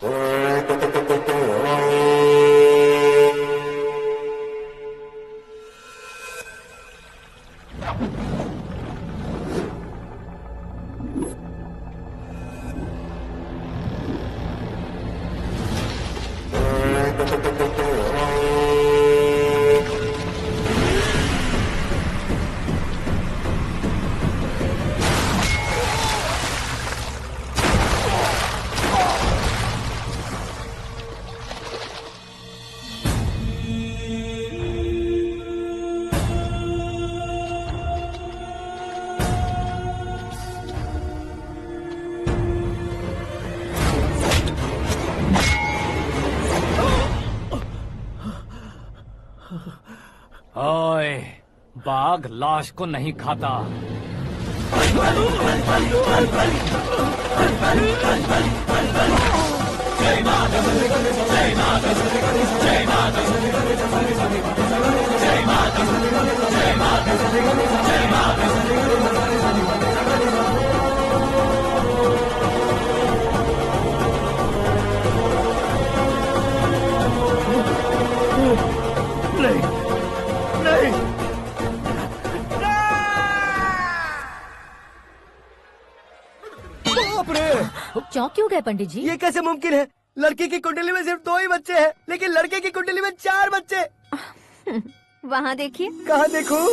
ओए, बाघ लाश को नहीं खाता। नहीं नहीं, बाप रे! चौंक क्यों गए पंडित जी? ये कैसे मुमकिन है? लड़की की कुंडली में सिर्फ 2 ही बच्चे हैं, लेकिन लड़के की कुंडली में 4 बच्चे। वहाँ देखिए। कहाँ देखूं?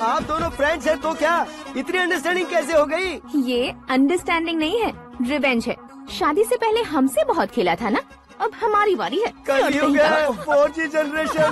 आप दोनों फ्रेंड्स हैं तो क्या इतनी अंडरस्टैंडिंग कैसे हो गई? ये अंडरस्टैंडिंग नहीं है, रिवेंज है। शादी से पहले हमसे बहुत खेला था ना, अब हमारी बारी है। कलयुग है, 4G जनरेशन।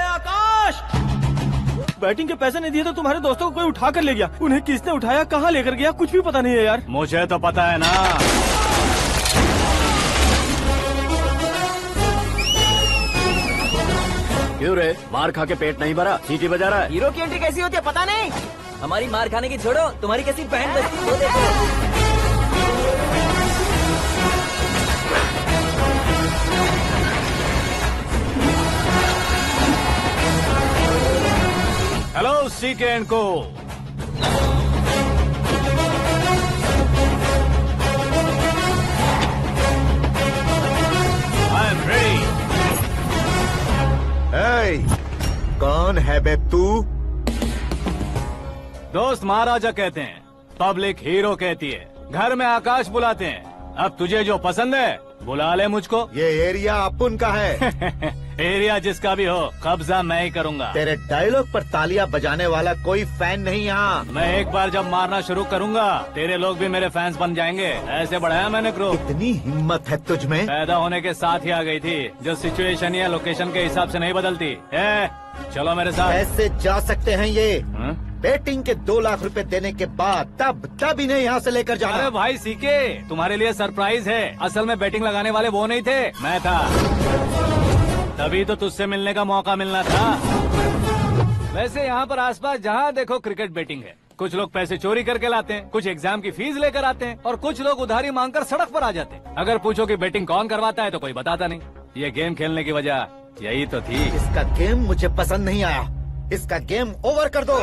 आकाश, बैटिंग के पैसे नहीं दिए तो तुम्हारे दोस्तों को कोई उठा कर ले गया। उन्हें किसने उठाया, कहाँ लेकर गया, कुछ भी पता नहीं है यार। मुझे तो पता है ना। क्यों रे, मार खा के पेट नहीं भरा, सीटी बजा रहा है? हीरो की एंट्री कैसी होती है पता नहीं। हमारी मार खाने की छोड़ो, तुम्हारी कैसी बहन बजती है वो देखो। हेलो सीके एंड को। कौन है बे तू? दोस्त महाराजा कहते हैं, पब्लिक हीरो कहती है, घर में आकाश बुलाते हैं। अब तुझे जो पसंद है बुला ले मुझको। ये एरिया अपुन का है। एरिया जिसका भी हो, कब्जा मैं ही करूंगा। तेरे डायलॉग पर तालियां बजाने वाला कोई फैन नहीं यहाँ। मैं एक बार जब मारना शुरू करूंगा, तेरे लोग भी मेरे फैंस बन जाएंगे। ऐसे बढ़ाया मैंने क्रू। इतनी हिम्मत है तुझ में? पैदा होने के साथ ही आ गई थी, जो सिचुएशन या लोकेशन के हिसाब से नहीं बदलती। चलो मेरे साथ। कैसे जा सकते हैं ये? हाँ? बेटिंग के 2 लाख रुपए देने के बाद तब इन्हें यहाँ से लेकर जाना। अरे भाई सीके, तुम्हारे लिए सरप्राइज है। असल में बैटिंग लगाने वाले वो नहीं थे, मैं था। तभी तो तुझसे मिलने का मौका मिलना था। वैसे यहाँ पर आसपास जहाँ देखो क्रिकेट बैटिंग है। कुछ लोग पैसे चोरी करके लाते हैं, कुछ एग्जाम की फीस लेकर आते हैं, और कुछ लोग उधारी मांगकर सड़क पर आ जाते हैं। अगर पूछो कि बैटिंग कौन करवाता है तो कोई बताता नहीं। ये गेम खेलने की वजह यही तो थी। इसका गेम मुझे पसंद नहीं आया। इसका गेम ओवर कर दो।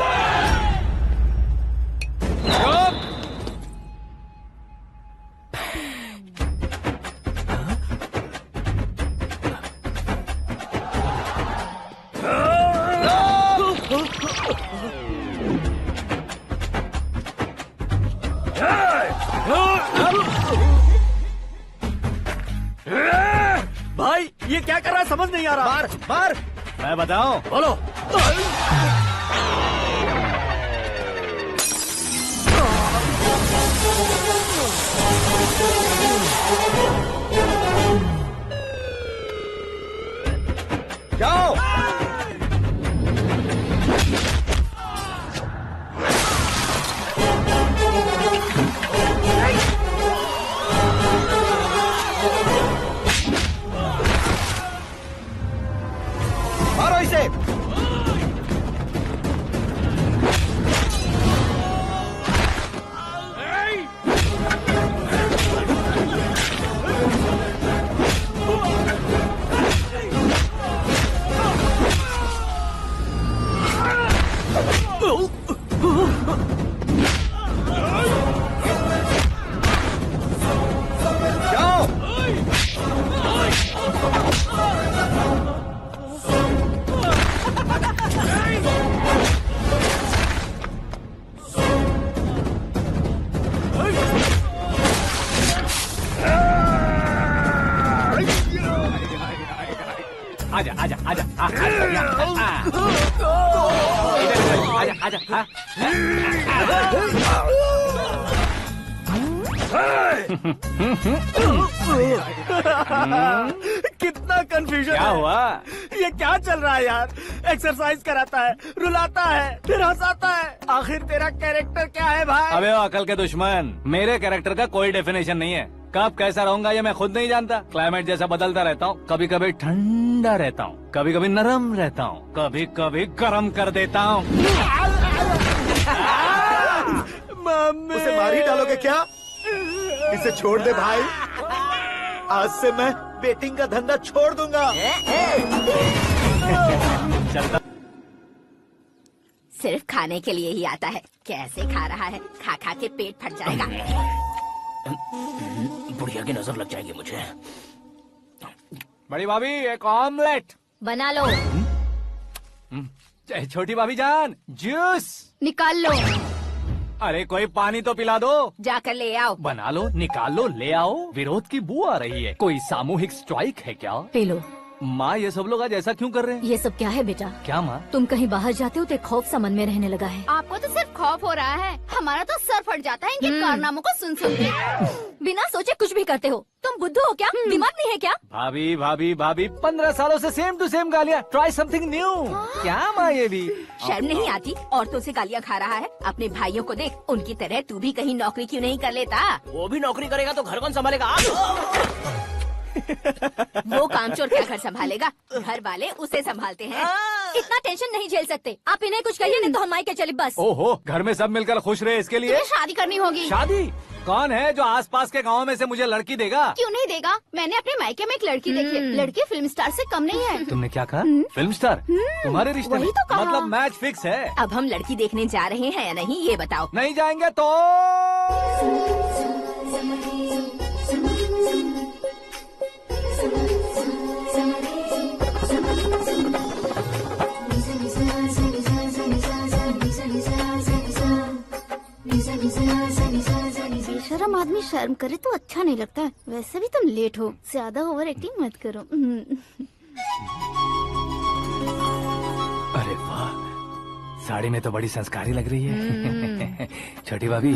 भाई ये क्या कर रहा है समझ नहीं आ रहा। मार मार। मैं बताऊं? बोलो। जाओ। मारो इसे। जाओ। आजा आजा आजा आजा आजा आजा। कितना कंफ्यूजन क्या है। हुआ? ये क्या चल रहा है यार? एक्सरसाइज कराता है, रुलाता है, फिर हंसाता है। आखिर तेरा कैरेक्टर क्या है भाई? अबे वो अकल के दुश्मन, मेरे कैरेक्टर का कोई डेफिनेशन नहीं है। कब कैसा रहूंगा ये मैं खुद नहीं जानता। क्लाइमेट जैसा बदलता रहता हूँ। कभी कभी ठंडा रहता हूँ, कभी कभी नरम रहता हूँ, कभी कभी गर्म कर देता हूँ। मम्मी। उसे मार ही डालोगे क्या? इसे छोड़ दे भाई। आज से मैं बेटिंग का धंधा छोड़ दूंगा। चलता। सिर्फ खाने के लिए ही आता है। कैसे खा रहा है, खा खा के पेट फट जाएगा। बुढ़िया की नजर लग जाएगी मुझे। बड़ी भाभी एक ऑमलेट। बना लो। छोटी भाभी जान जूस। निकाल लो। अरे कोई पानी तो पिला दो। जाकर ले आओ। बना लो, निकाल लो, ले आओ। विरोध की बू आ रही है। कोई सामूहिक स्ट्राइक है क्या? P low. माँ ये सब लोग आज ऐसा क्यों कर रहे हैं? ये सब क्या है बेटा? क्या माँ? तुम कहीं बाहर जाते हो तो एक खौफ सा मन में रहने लगा है। आपको तो सिर्फ खौफ हो रहा है, हमारा तो सर फट जाता है इनके कारनामों को सुन सुन के। बिना सोचे कुछ भी करते हो। तुम बुद्धू हो क्या? दिमाग नहीं है क्या? भाभी भाभी भाभी 15 सालों से सेम टू सेम गालियाँ। Try something new. क्या माँ ये भी? शर्म नहीं आती? औरतों से गालियाँ खा रहा है। अपने भाइयों को देख, उनकी तरह तू भी कहीं नौकरी क्यों नहीं कर लेता? वो भी नौकरी करेगा तो घर कौन संभालेगा? वो कामचोर क्या घर संभालेगा? घर वाले उसे संभालते हैं। इतना टेंशन नहीं झेल सकते। आप इन्हें कुछ कहिए नहीं तो हम मायके चले बस। ओहो, घर में सब मिलकर खुश रहे इसके लिए। तुम्हें शादी करनी होगी। शादी? कौन है जो आसपास के गाँव में से मुझे लड़की देगा? क्यों नहीं देगा? मैंने अपने मायके में एक लड़की देखी है। लड़की फिल्म स्टार से कम नहीं है। तुमने क्या कहा? Film star? तुम्हारे रिश्ते में? वही तो कहा। मतलब मैच फिक्स है। अब हम लड़की देखने जा रहे हैं या नहीं ये बताओ। नहीं जाएंगे तो बेशरम आदमी शर्म करे तो अच्छा नहीं लगता है। वैसे भी तुम लेट हो, ज्यादा ओवर एक्टिंग मत करो। अरे वाह, साड़ी में तो बड़ी संस्कारी लग रही है। छोटी भाभी,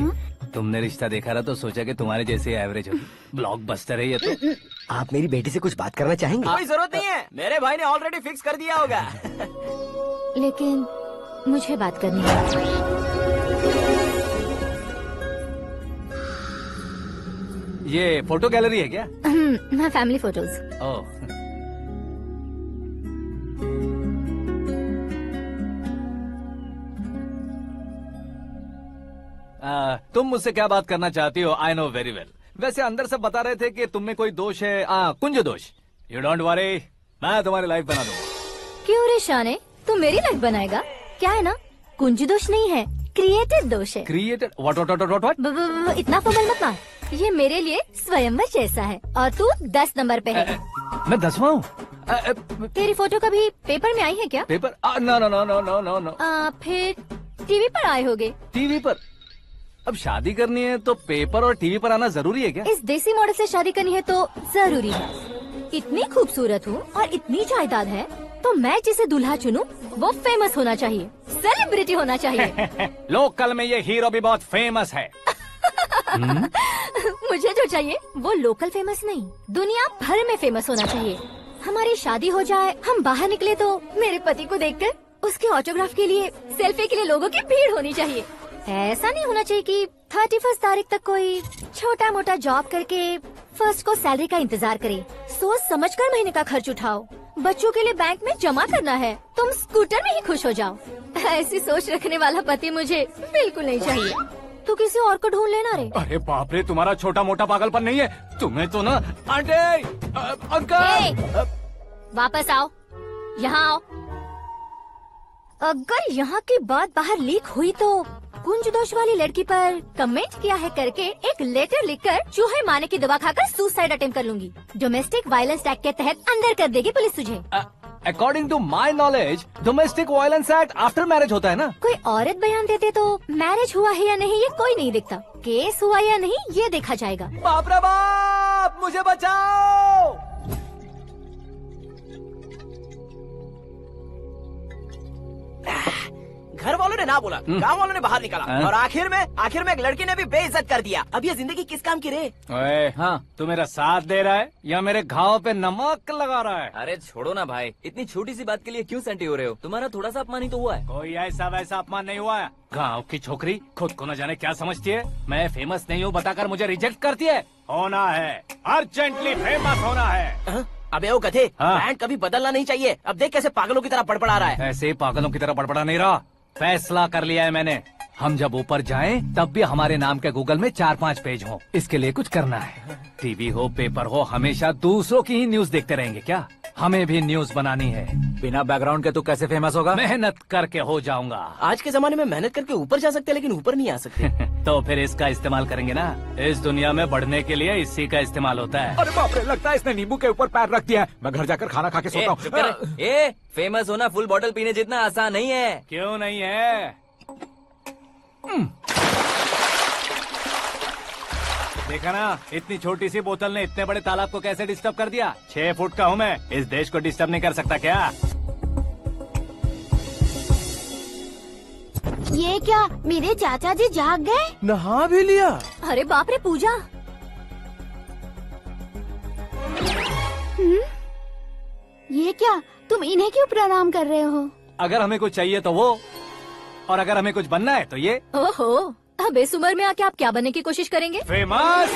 तुमने रिश्ता देखा रहा तो सोचा कि तुम्हारे जैसे एवरेज होगी। ब्लॉकबस्टर है ये तो। आप मेरी बेटी से कुछ बात करना चाहेंगे? कोई जरूरत नहीं है, मेरे भाई ने ऑलरेडी फिक्स कर दिया होगा। लेकिन मुझे बात करनी है। ये फोटो गैलरी है क्या? मैं फैमिली फोटोज। ओह, तुम मुझसे क्या बात करना चाहती हो? I know very well. वैसे अंदर से बता रहे थे कि तुम में कोई दोष है, कुंज दोष। यू डोंट वरी, मैं तुम्हारी लाइफ बना दूंगा। क्यों रे शाने, तू मेरी लाइफ बनाएगा? क्या है ना, कुंज दोष नहीं है, क्रिएटेड दोष है। क्रिएटेड? व्हाट? इतना फॉर्मल मत मार। ये मेरे लिए स्वयंवर जैसा है और तू 10 नंबर पे है। मैं 10वां हूँ? तेरी फोटो कभी पेपर में आई है क्या? Paper? No no no no no no no. फिर टीवी पर आए होगे। टीवी पर? अब शादी करनी है तो पेपर और टीवी पर आना जरूरी है क्या? इस देसी मॉडल से शादी करनी है तो जरूरी है। इतनी खूबसूरत हूँ और इतनी जायदाद है तो मैं जिसे दूल्हा चुनूं वो फेमस होना चाहिए, सेलिब्रिटी होना चाहिए। लोकल में ये हीरो भी बहुत फेमस है। मुझे जो चाहिए वो लोकल फेमस नहीं, दुनिया भर में फेमस होना चाहिए। हमारी शादी हो जाए, हम बाहर निकले तो मेरे पति को देखकर उसके ऑटोग्राफ के लिए, सेल्फी के लिए लोगों की भीड़ होनी चाहिए। ऐसा नहीं होना चाहिए कि 31 तारीख तक कोई छोटा मोटा जॉब करके फर्स्ट को सैलरी का इंतजार करे। सोच समझकर महीने का खर्च उठाओ। बच्चों के लिए बैंक में जमा करना है, तुम स्कूटर में ही खुश हो जाओ। ऐसी सोच रखने वाला पति मुझे बिल्कुल नहीं चाहिए। तू किसी और को ढूंढ लेना रे। अरे बाप रे, तुम्हारा छोटा मोटा पागलपन नहीं है? तुम्हें तो ना आंटी, अंकल। वापस आओ, यहाँ आओ। अगर यहाँ की बात बाहर लीक हुई तो कुंज दोष वाली लड़की पर कमेंट किया है करके एक लेटर लिखकर चूहे मारने की दवा खाकर सुसाइड अटेम्प्ट कर लूंगी। डोमेस्टिक वायलेंस एक्ट के तहत अंदर कर देगी पुलिस तुझे। According to my knowledge domestic violence act after marriage होता है ना? कोई औरत बयान देते तो मैरिज हुआ है या नहीं ये कोई नहीं दिखता, केस हुआ या नहीं ये देखा जाएगा। बाप रे बाप, मुझे बचाओ। घर वालों ने ना बोला, गांव वालों ने बाहर निकाला और आखिर में एक लड़की ने भी बेइज्जत कर दिया। अब ये जिंदगी किस काम की रे? ओए, हाँ, तू मेरा साथ दे रहा है या मेरे घाव पे नमक लगा रहा है? अरे छोड़ो ना भाई, इतनी छोटी सी बात के लिए क्यों सेंटी हो रहे हो? तुम्हारा थोड़ा सा अपमान ही तो हुआ है। कोई ऐसा वैसा अपमान नहीं हुआ है। गाँव की छोकरी खुद को न जाने क्या समझती है। मैं फेमस नहीं हूँ बताकर मुझे रिजेक्ट करती है। होना है, अर्जेंटली फेमस होना है। अबे ओ गधे, हाँ। ब्रांड कभी बदलना नहीं चाहिए। अब देख कैसे पागलों की तरह बड़बड़ा रहा है। ऐसे पागलों की तरह बड़बड़ा नहीं रहा। फैसला कर लिया है मैंने। हम जब ऊपर जाएं तब भी हमारे नाम के गूगल में 4-5 पेज हो। इसके लिए कुछ करना है। टीवी हो, पेपर हो, हमेशा दूसरों की ही न्यूज देखते रहेंगे क्या? हमें भी न्यूज बनानी है। बिना बैकग्राउंड के तू कैसे फेमस होगा? मेहनत करके हो जाऊंगा। आज के जमाने में मेहनत करके ऊपर जा सकते हैं लेकिन ऊपर नहीं आ सकते। तो फिर इसका इस्तेमाल करेंगे ना। इस दुनिया में बढ़ने के लिए इसी का इस्तेमाल होता है। अरे बाप रे, लगता है इसने नींबू के ऊपर पैर रख दिया है। मैं घर जाकर खाना खा के सोता चुप कर। हूँ। फेमस होना फुल बॉटल पीने जितना आसान नहीं है। क्यों नहीं है? देखा ना, इतनी छोटी सी बोतल ने इतने बड़े तालाब को कैसे डिस्टर्ब कर दिया। 6 फुट का हूँ मैं, इस देश को डिस्टर्ब नहीं कर सकता क्या? ये क्या, मेरे चाचा जी जाग गए? नहा भी लिया? अरे बाप रे पूजा, ये क्या, तुम इन्हें क्यों प्रणाम कर रहे हो? अगर हमें कुछ चाहिए तो वो, और अगर हमें कुछ बनना है तो ये। ओहो, अब इस उम्र में आके आप क्या बनने की कोशिश करेंगे? फेमस।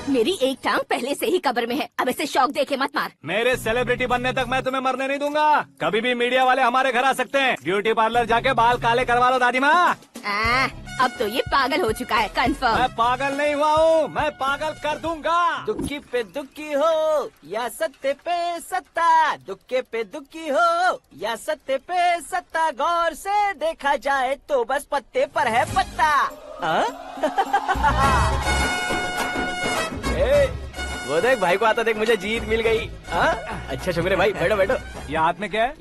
मेरी एक टांग पहले से ही कब्र में है, अब इसे शौक देके मत मार। मेरे सेलिब्रिटी बनने तक मैं तुम्हें मरने नहीं दूंगा। कभी भी मीडिया वाले हमारे घर आ सकते हैं। ब्यूटी पार्लर जाके बाल काले करवा लो दादी माँ। अब तो ये पागल हो चुका है, कंफर्म। मैं पागल नहीं हुआ हूँ, मैं पागल कर दूंगा। दुखी पे दुखी हो या सत्ते पे सत्ता, दुखे पे दुखी हो या सत्ते पे सत्ता, गौर से देखा जाए तो बस पत्ते पर है पत्ता। वो देख भाई को आता देख, मुझे जीत मिल गई। अच्छा शुक्र है भाई, बैठो बैठो। ये हाथ में क्या है?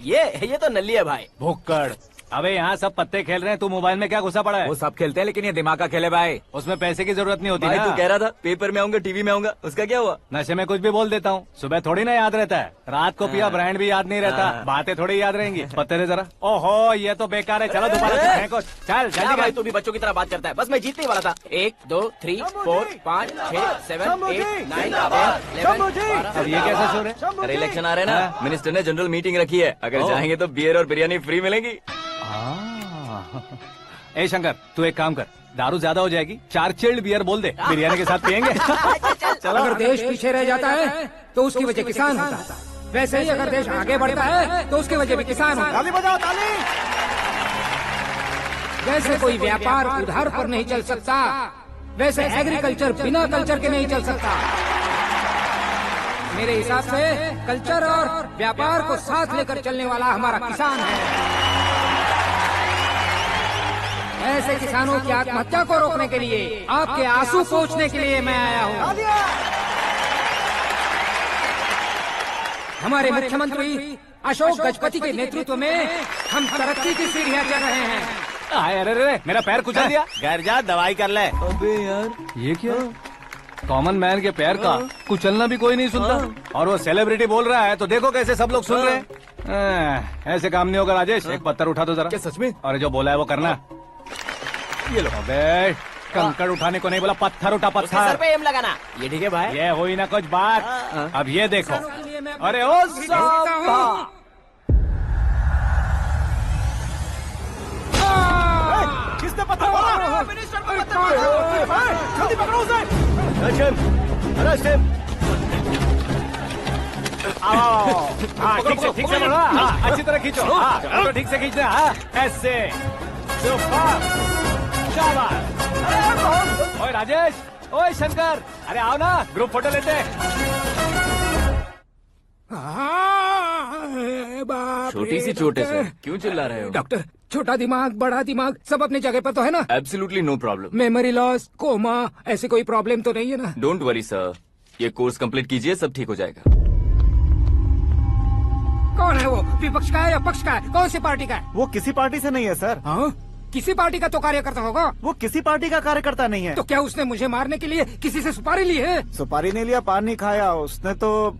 ये तो नल्ली है भाई। भुक्कड़, अबे यहाँ सब पत्ते खेल रहे हैं, तू मोबाइल में क्या घुसा पड़ा है? वो सब खेलते हैं लेकिन ये दिमाग का खेल है भाई। उसमें पैसे की जरूरत नहीं होती भाई ना। तू कह रहा था पेपर में आऊंगा, टीवी में आऊंगा, उसका क्या हुआ? नशे में कुछ भी बोल देता हूँ, सुबह थोड़ी ना याद रहता है, रात को पिया ब्रांड भी याद नहीं रहता, बातें थोड़ी याद रहेंगी। पत्ते दे जरा। ओहो ये तो बेकार है, चलो दोबारा से फेंको। चल क्या जल्दी भाई कर। तू भी बच्चों की तरह बात करता है? बस मैं जीतने ही वाला था। 1 2 3 4 5 6 7 8 9 10 11 अब ये कैसे सो रहे? अरे इलेक्शन आ रहे हैं ना, मिनिस्टर ने जनरल मीटिंग रखी है, अगर जाएंगे तो बियर और बिरयानी फ्री मिलेगी। ए शंकर तू एक काम कर, दारू ज्यादा हो जाएगी, 4 चिल्ड बियर बोल दे, बिरयानी के साथ पियेंगे। चलो। अगर देश पीछे रह जाता है तो उसकी वजह किसान होता है, वैसे ही अगर देश आगे बढ़ता है तो उसकी वजह भी किसान होता है। ताली बजाओ ताली। जैसे कोई व्यापार उधार पर नहीं चल सकता, वैसे एग्रीकल्चर बिना कल्चर के नहीं चल सकता। मेरे हिसाब से कल्चर और व्यापार को साथ लेकर चलने वाला हमारा किसान है। ऐसे किसानों की आत्महत्या को रोकने के लिए, आपके आंसू पोंछने के लिए मैं आया हूँ। हमारे मुख्यमंत्री अशोक गजपति के नेतृत्व में हम तरक्की की सीढ़ियाँ चढ़ रहे हैं। अरे अरे मेरा पैर कुचल दिया। घर जा दवाई कर ले। अबे यार ये क्या? कॉमन मैन के पैर का कुचलना भी कोई नहीं सुनता, और वो सेलिब्रिटी बोल रहा है तो देखो कैसे सब लोग सुन रहे हैं। ऐसे काम नहीं होगा राजेश, एक पत्थर उठा दो जरा। क्या सच में? और जो बोला है वो करना। ये लो। अबे कंकड़ उठाने को नहीं बोला, पत्थर उठा उसके सर पत्थर। पे एम लगाना। ये ठीक है भाई? ये हुई ना कुछ बात। अब ये देखो। अरे ओ साहब किसने पत्थर मारा? मिनिस्टर को पत्थर मारा। जल्दी पकड़ो उसे। हाँ ठीक से पकड़ो। हाँ अच्छी तरह खींचो। हाँ तो ठीक से खींचना। हाँ ऐसे। सुपर। शाबाश। ओए राजेश, ओए शंकर, अरे आओ ना ग्रुप फोटो लेते हैं। छोटी सी चोट है सर, क्यों चिल्ला रहे हो? डॉक्टर, छोटा दिमाग बड़ा दिमाग सब अपनी जगह पर तो है ना? Absolutely no problem. Memory loss, coma, ऐसी कोई प्रॉब्लम तो नहीं है ना? डोंट वरी सर, ये कोर्स कंप्लीट कीजिए, सब ठीक हो जाएगा। कौन है वो? विपक्ष का है या पक्ष का है? कौन सी पार्टी का है? वो किसी पार्टी से नहीं है सर। हाँ? किसी पार्टी का तो कार्यकर्ता होगा। वो किसी पार्टी का कार्यकर्ता नहीं है। तो क्या उसने मुझे मारने के लिए किसी से सुपारी ली है? सुपारी नहीं लिया, पान नहीं खाया। उसने तो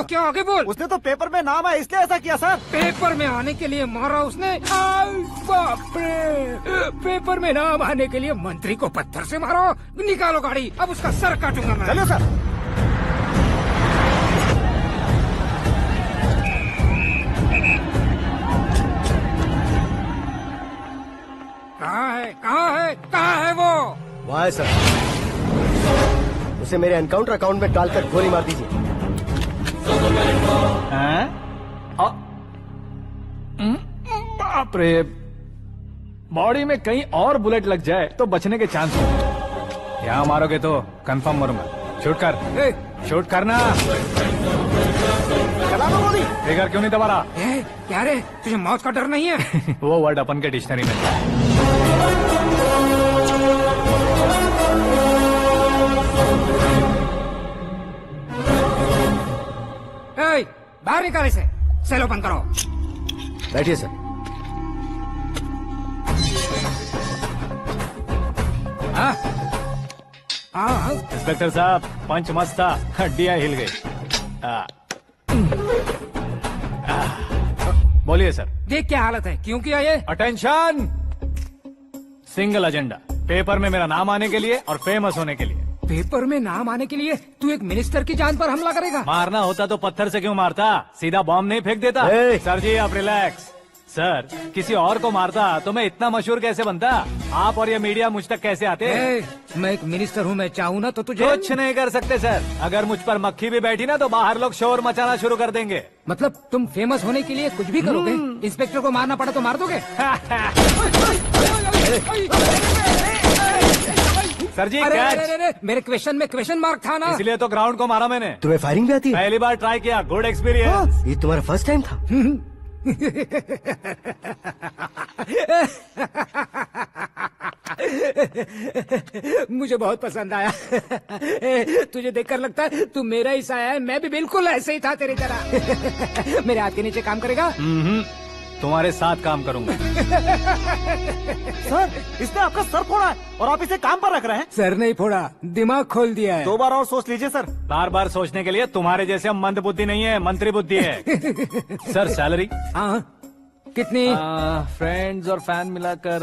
क्या आगे बोल? उसने तो पेपर में नाम है इसलिए ऐसा किया सर। पेपर में आने के लिए मारा उसने? आय बाप रे! पेपर में नाम आने के लिए मंत्री को पत्थर से मारो? निकालो गाड़ी, अब उसका सर काटूंगा मैं। चलो सर। कहाँ है वो? वहाँ है सर। उसे मेरे एनकाउंटर अकाउंट में डालकर गोली मार दीजिए। बाप रे, बॉडी में कहीं और बुलेट लग जाए तो बचने के चांस हो। यहाँ मारोगे तो कंफर्म मरूंगा। शूट कर। शूट करना। चला दो गोली। ट्रिगर क्यों नहीं दबा रहा? क्या रे, तुझे मौत का डर नहीं है? वो वर्ड अपन के डिक्शनरी में है। बाहर निकाल इसे। सेल ओपन करो। बैठिए सर। हाँ इंस्पेक्टर साहब, पंच मस्त था, हड्डियां हिल गई। बोलिए सर। देख क्या हालत है, क्यों किया ये? अटेंशन, सिंगल एजेंडा, पेपर में मेरा नाम आने के लिए और फेमस होने के लिए। पेपर में नाम आने के लिए तू एक मिनिस्टर की जान पर हमला करेगा? मारना होता तो पत्थर से क्यों मारता, सीधा बॉम्ब नहीं फेंक देता। सर जी आप रिलैक्स। सर किसी और को मारता तो मैं इतना मशहूर कैसे बनता? आप और ये मीडिया मुझ तक कैसे आते? मैं एक मिनिस्टर हूँ, मैं चाहूँ ना तो तुझे कुछ नहीं कर सकते सर। अगर मुझ पर मक्खी भी बैठी ना तो बाहर लोग शोर मचाना शुरू कर देंगे। मतलब तुम फेमस होने के लिए कुछ भी करोगे? इंस्पेक्टर को मारना पड़ा तो मार दोगे? सर जी अरे, मेरे क्वेश्चन में क्वेश्चन मार्क था ना, इसलिए तो ग्राउंड को मारा मैंने। तुम्हें फायरिंग भी आती है? पहली बार ट्राई किया, गुड एक्सपीरियंस। ये तुम्हारा फर्स्ट टाइम था? मुझे बहुत पसंद आया। तुझे देखकर लगता है तू मेरा ही साया है। मैं भी बिल्कुल ऐसे ही था तेरी तरह। मेरे हाथ के नीचे काम करेगा? तुम्हारे साथ काम करूंगा। सर, इसने आपका सर फोड़ा है और आप इसे काम पर रख रहे हैं। सर नहीं फोड़ा, दिमाग खोल दिया है। 2 बार और सोच लीजिए सर। बार बार सोचने के लिए तुम्हारे जैसे मंद बुद्धि नहीं है, मंत्री बुद्धि है। सर सैलरी हाँ, कितनी? फ्रेंड्स और फैन मिलाकर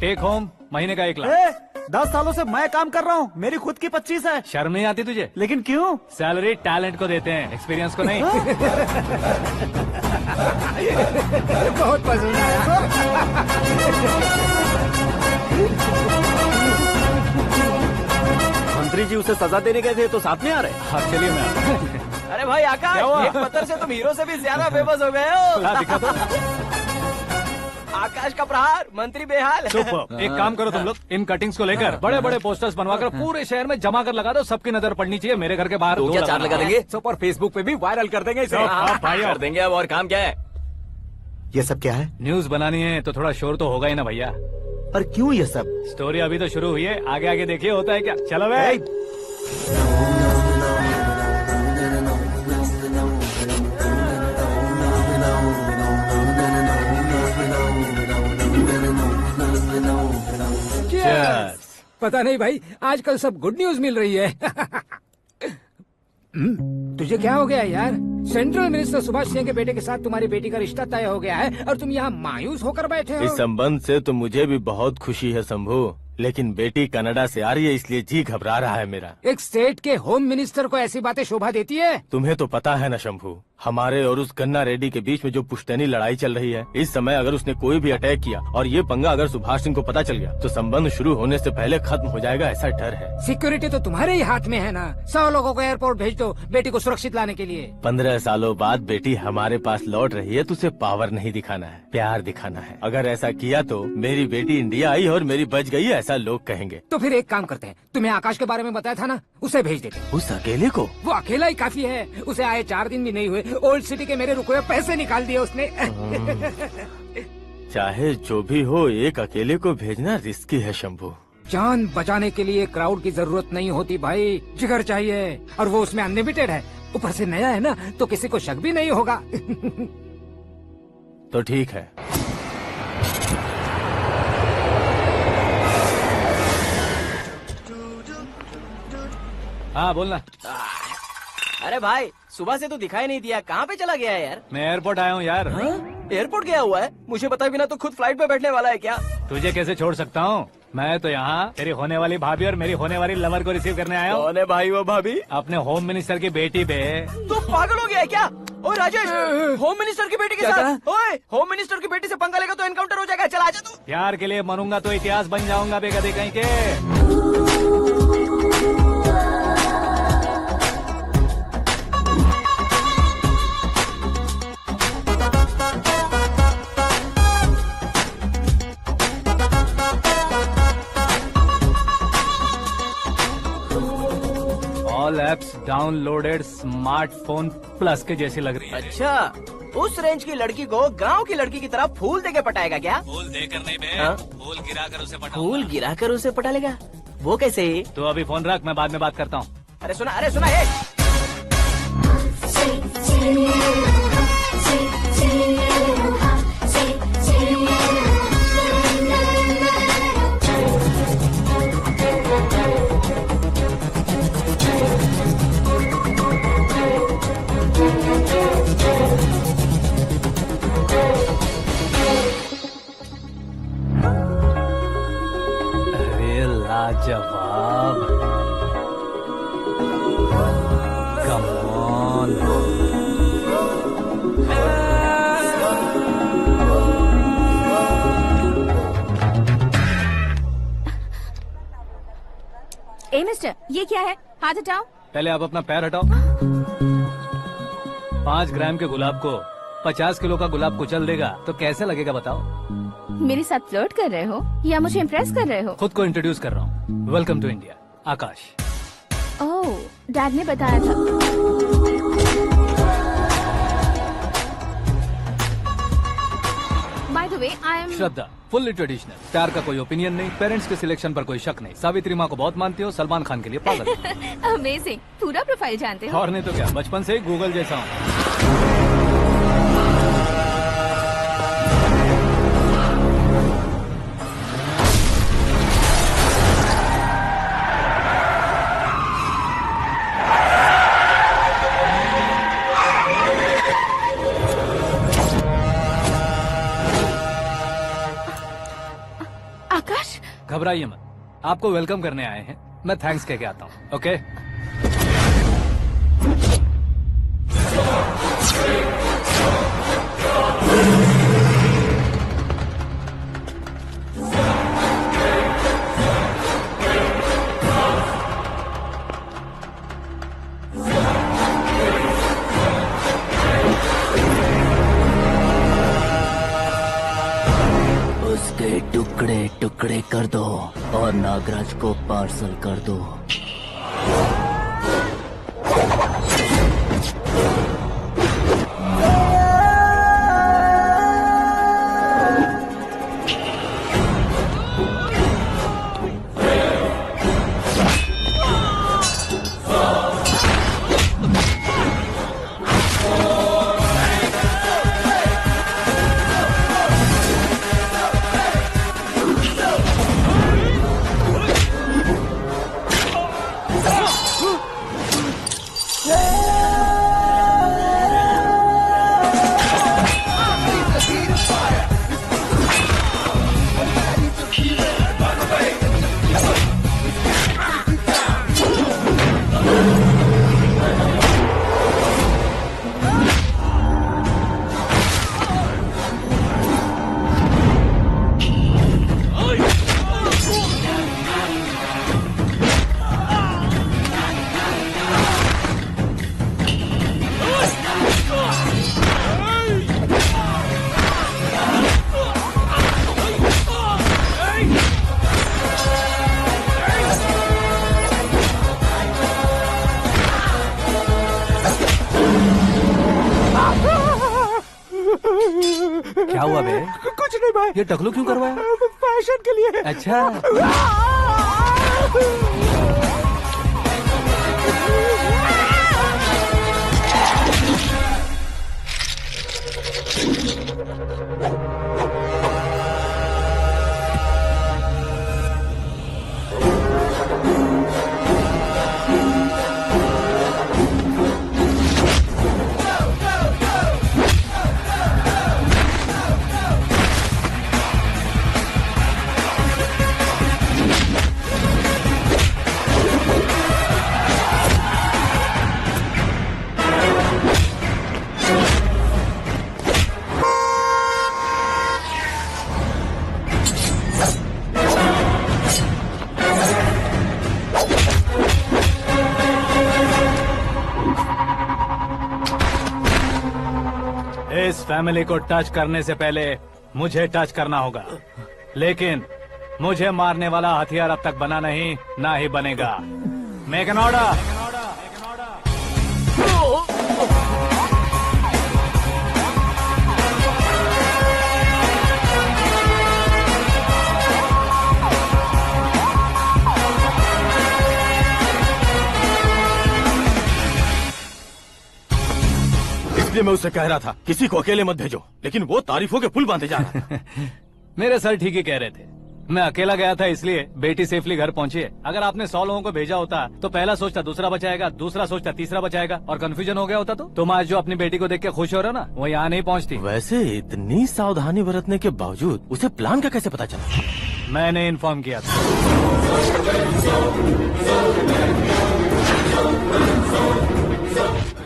टेक होम महीने का 1 लाख। 10 सालों से मैं काम कर रहा हूँ, मेरी खुद की 25 है। शर्म नहीं आती तुझे? लेकिन क्यों? सैलरी टैलेंट को देते हैं, एक्सपीरियंस को नहीं। बहुत पसंद आया। मंत्री जी उसे सजा देने गए थे तो साथ में आ रहे। हाँ चलिए मैं आता हूँ। अरे भाई आकाश, क्या हुआ? एक पत्थर से तुम हीरो से भी ज्यादा फेमस हो गए हो। ला दिखा दो। आकाश का प्रहार, मंत्री बेहाल। सुपर। एक काम करो तुम लोग, इन कटिंग्स को लेकर बड़े बड़े पोस्टर्स बनवाकर पूरे शहर में जमा कर लगा दो। सबकी नजर पड़नी चाहिए। मेरे घर के बाहर तो 2 क्या 4 लगा देंगे? सुपर फेसबुक पे भी वायरल कर देंगे इसे। भाई कर देंगे अब। और काम क्या है? ये सब क्या है? न्यूज बनानी है तो थोड़ा शोर तो होगा ही ना भैया। पर क्यों ये सब? स्टोरी अभी तो शुरू हुई है, आगे आगे देखिए होता है क्या। चलो भाई। Cheers. पता नहीं भाई, आजकल सब गुड न्यूज मिल रही है। तुझे क्या हो गया यार? सेंट्रल मिनिस्टर सुभाष सिंह के बेटे के साथ तुम्हारी बेटी का रिश्ता तय हो गया है और तुम यहाँ मायूस होकर बैठे हो। इस संबंध से तो मुझे भी बहुत खुशी है शंभू, लेकिन बेटी कनाडा से आ रही है इसलिए जी घबरा रहा है मेरा। एक स्टेट के होम मिनिस्टर को ऐसी बातें शोभा देती है? तुम्हें तो पता है ना शंभू, हमारे और उस गन्ना रेड्डी के बीच में जो पुश्तैनी लड़ाई चल रही है, इस समय अगर उसने कोई भी अटैक किया और ये पंगा अगर सुभाष सिंह को पता चल गया तो संबंध शुरू होने से पहले खत्म हो जाएगा, ऐसा डर है। सिक्योरिटी तो तुम्हारे ही हाथ में है ना। 100 लोगों को एयरपोर्ट भेज दो बेटी को सुरक्षित लाने के लिए। 15 सालों बाद बेटी हमारे पास लौट रही है तो उसे पावर नहीं दिखाना है, प्यार दिखाना है। अगर ऐसा किया तो मेरी बेटी इंडिया आई और मेरी बच गई, ऐसा लोग कहेंगे। तो फिर एक काम करते हैं, तुम्हें आकाश के बारे में बताया था ना, उसे भेज देते हैं। उस अकेले को? वो अकेला ही काफी है। उसे आए 4 दिन भी नहीं हुए, ओल्ड सिटी के मेरे रुके हुए पैसे निकाल दिए उसने। चाहे जो भी हो, एक अकेले को भेजना रिस्की है शंभू। जान बचाने के लिए क्राउड की जरूरत नहीं होती भाई, जिगर चाहिए, और वो उसमें अनलिमिटेड है। ऊपर से नया है ना, तो किसी को शक भी नहीं होगा। तो ठीक है। हाँ बोलना। अरे भाई, सुबह से तो दिखाई नहीं दिया, कहाँ पे चला गया है यार? मैं एयरपोर्ट आया हूँ यार। एयरपोर्ट गया हुआ है? मुझे बताए बिना तो खुद फ्लाइट पे बैठने वाला है क्या? तुझे कैसे छोड़ सकता हूँ? मैं तो यहाँ तेरी होने वाली भाभी और मेरी होने वाली लवर को रिसीव करने आया हूँ। कौन है भाई वो भाभी? अपने होम मिनिस्टर की बेटी पे। तू पागल हो गया है क्या? ओए राजेश, होम मिनिस्टर की बेटी के साथ? ओए, होम मिनिस्टर की बेटी से पंगा लेगा तो एनकाउंटर हो जाएगा। चल आजा तू। प्यार के लिए मरूंगा तो इतिहास बन जाऊंगा बेगधे कहीं के। All apps downloaded smartphone plus के जैसी लग रही है। अच्छा, उस रेंज की लड़की को गांव की लड़की की तरह फूल देके पटाएगा क्या? फूल देकर नहीं बे, हाँ? फूल गिराकर उसे पटा। फूल गिराकर उसे पटा लेगा? वो कैसे? तो अभी फोन रख, मैं बाद में बात करता हूँ। अरे सुना ये। अरे लाजवाब, कम ऑन। ए मिस्टर, ये क्या है? हाथ हटाओ। पहले आप अपना पैर हटाओ। 5 ग्राम के गुलाब को 50 किलो का गुलाब कुचल देगा तो कैसे लगेगा बताओ? मेरे साथ फ्लर्ट कर रहे हो या मुझे इम्प्रेस कर रहे हो? खुद को इंट्रोड्यूस कर रहा हूँ। Welcome to India, Akash. Oh, dad ने बताया था। By the way, I am Shraddha, fully traditional. प्यार का कोई ओपिनियन नहीं, पेरेंट्स के सिलेक्शन पर कोई शक नहीं। सावित्री माँ को बहुत मानती हो, सलमान खान के लिए पागल। अमेजिंग, पूरा प्रोफाइल जानते हो। और नहीं तो क्या, बचपन से ही गूगल जैसा हूँ। आकाश, घबराइए मत, आपको वेलकम करने आए हैं। मैं थैंक्स कह के आता हूँ। ओके उसके टुकड़े टुकड़े कर दो और नागराज को पार्सल कर दो। क्या हुआ बे? कुछ नहीं भाई, ये टकलू क्यों करवाया? फैशन के लिए। अच्छा, इस फैमिली को टच करने से पहले मुझे टच करना होगा, लेकिन मुझे मारने वाला हथियार अब तक बना नहीं, ना ही बनेगा। Make an order. इसलिए मैं उससे कह रहा था किसी को अकेले मत भेजो, लेकिन वो तारीफों के पुल बांधे जा रहा था। मेरे सर ठीक ही कह रहे थे। मैं अकेला गया था इसलिए बेटी सेफली घर पहुंची है। अगर आपने 100 लोगों को भेजा होता तो पहला सोचता दूसरा बचाएगा, दूसरा सोचता तीसरा बचाएगा, और कंफ्यूजन हो गया होता। तो तुम आज जो अपनी बेटी को देख के खुश हो रहे हो ना, वो यहाँ नहीं पहुँचती। वैसे इतनी सावधानी बरतने के बावजूद उसे प्लान का कैसे पता चला? मैंने इन्फॉर्म किया था।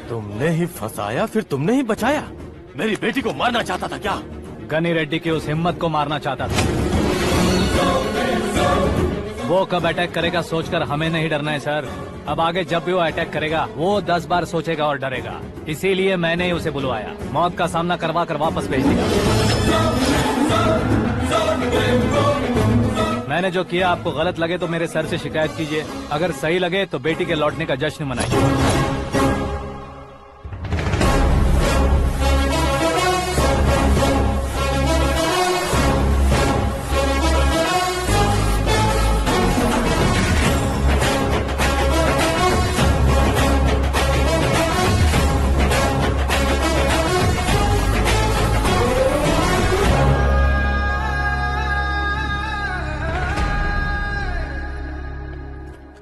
तुमने ही फंसाया, फिर तुमने ही बचाया। मेरी बेटी को मारना चाहता था क्या? गनी रेड्डी की उस हिम्मत को मारना चाहता था। वो कब अटैक करेगा सोचकर हमें नहीं डरना है सर। अब आगे जब भी वो अटैक करेगा वो 10 बार सोचेगा और डरेगा। इसीलिए मैंने ही उसे बुलवाया। मौत का सामना करवा कर वापस भेज दिया। मैंने जो किया आपको गलत लगे तो मेरे सर से शिकायत कीजिए, अगर सही लगे तो बेटी के लौटने का जश्न मनाइए।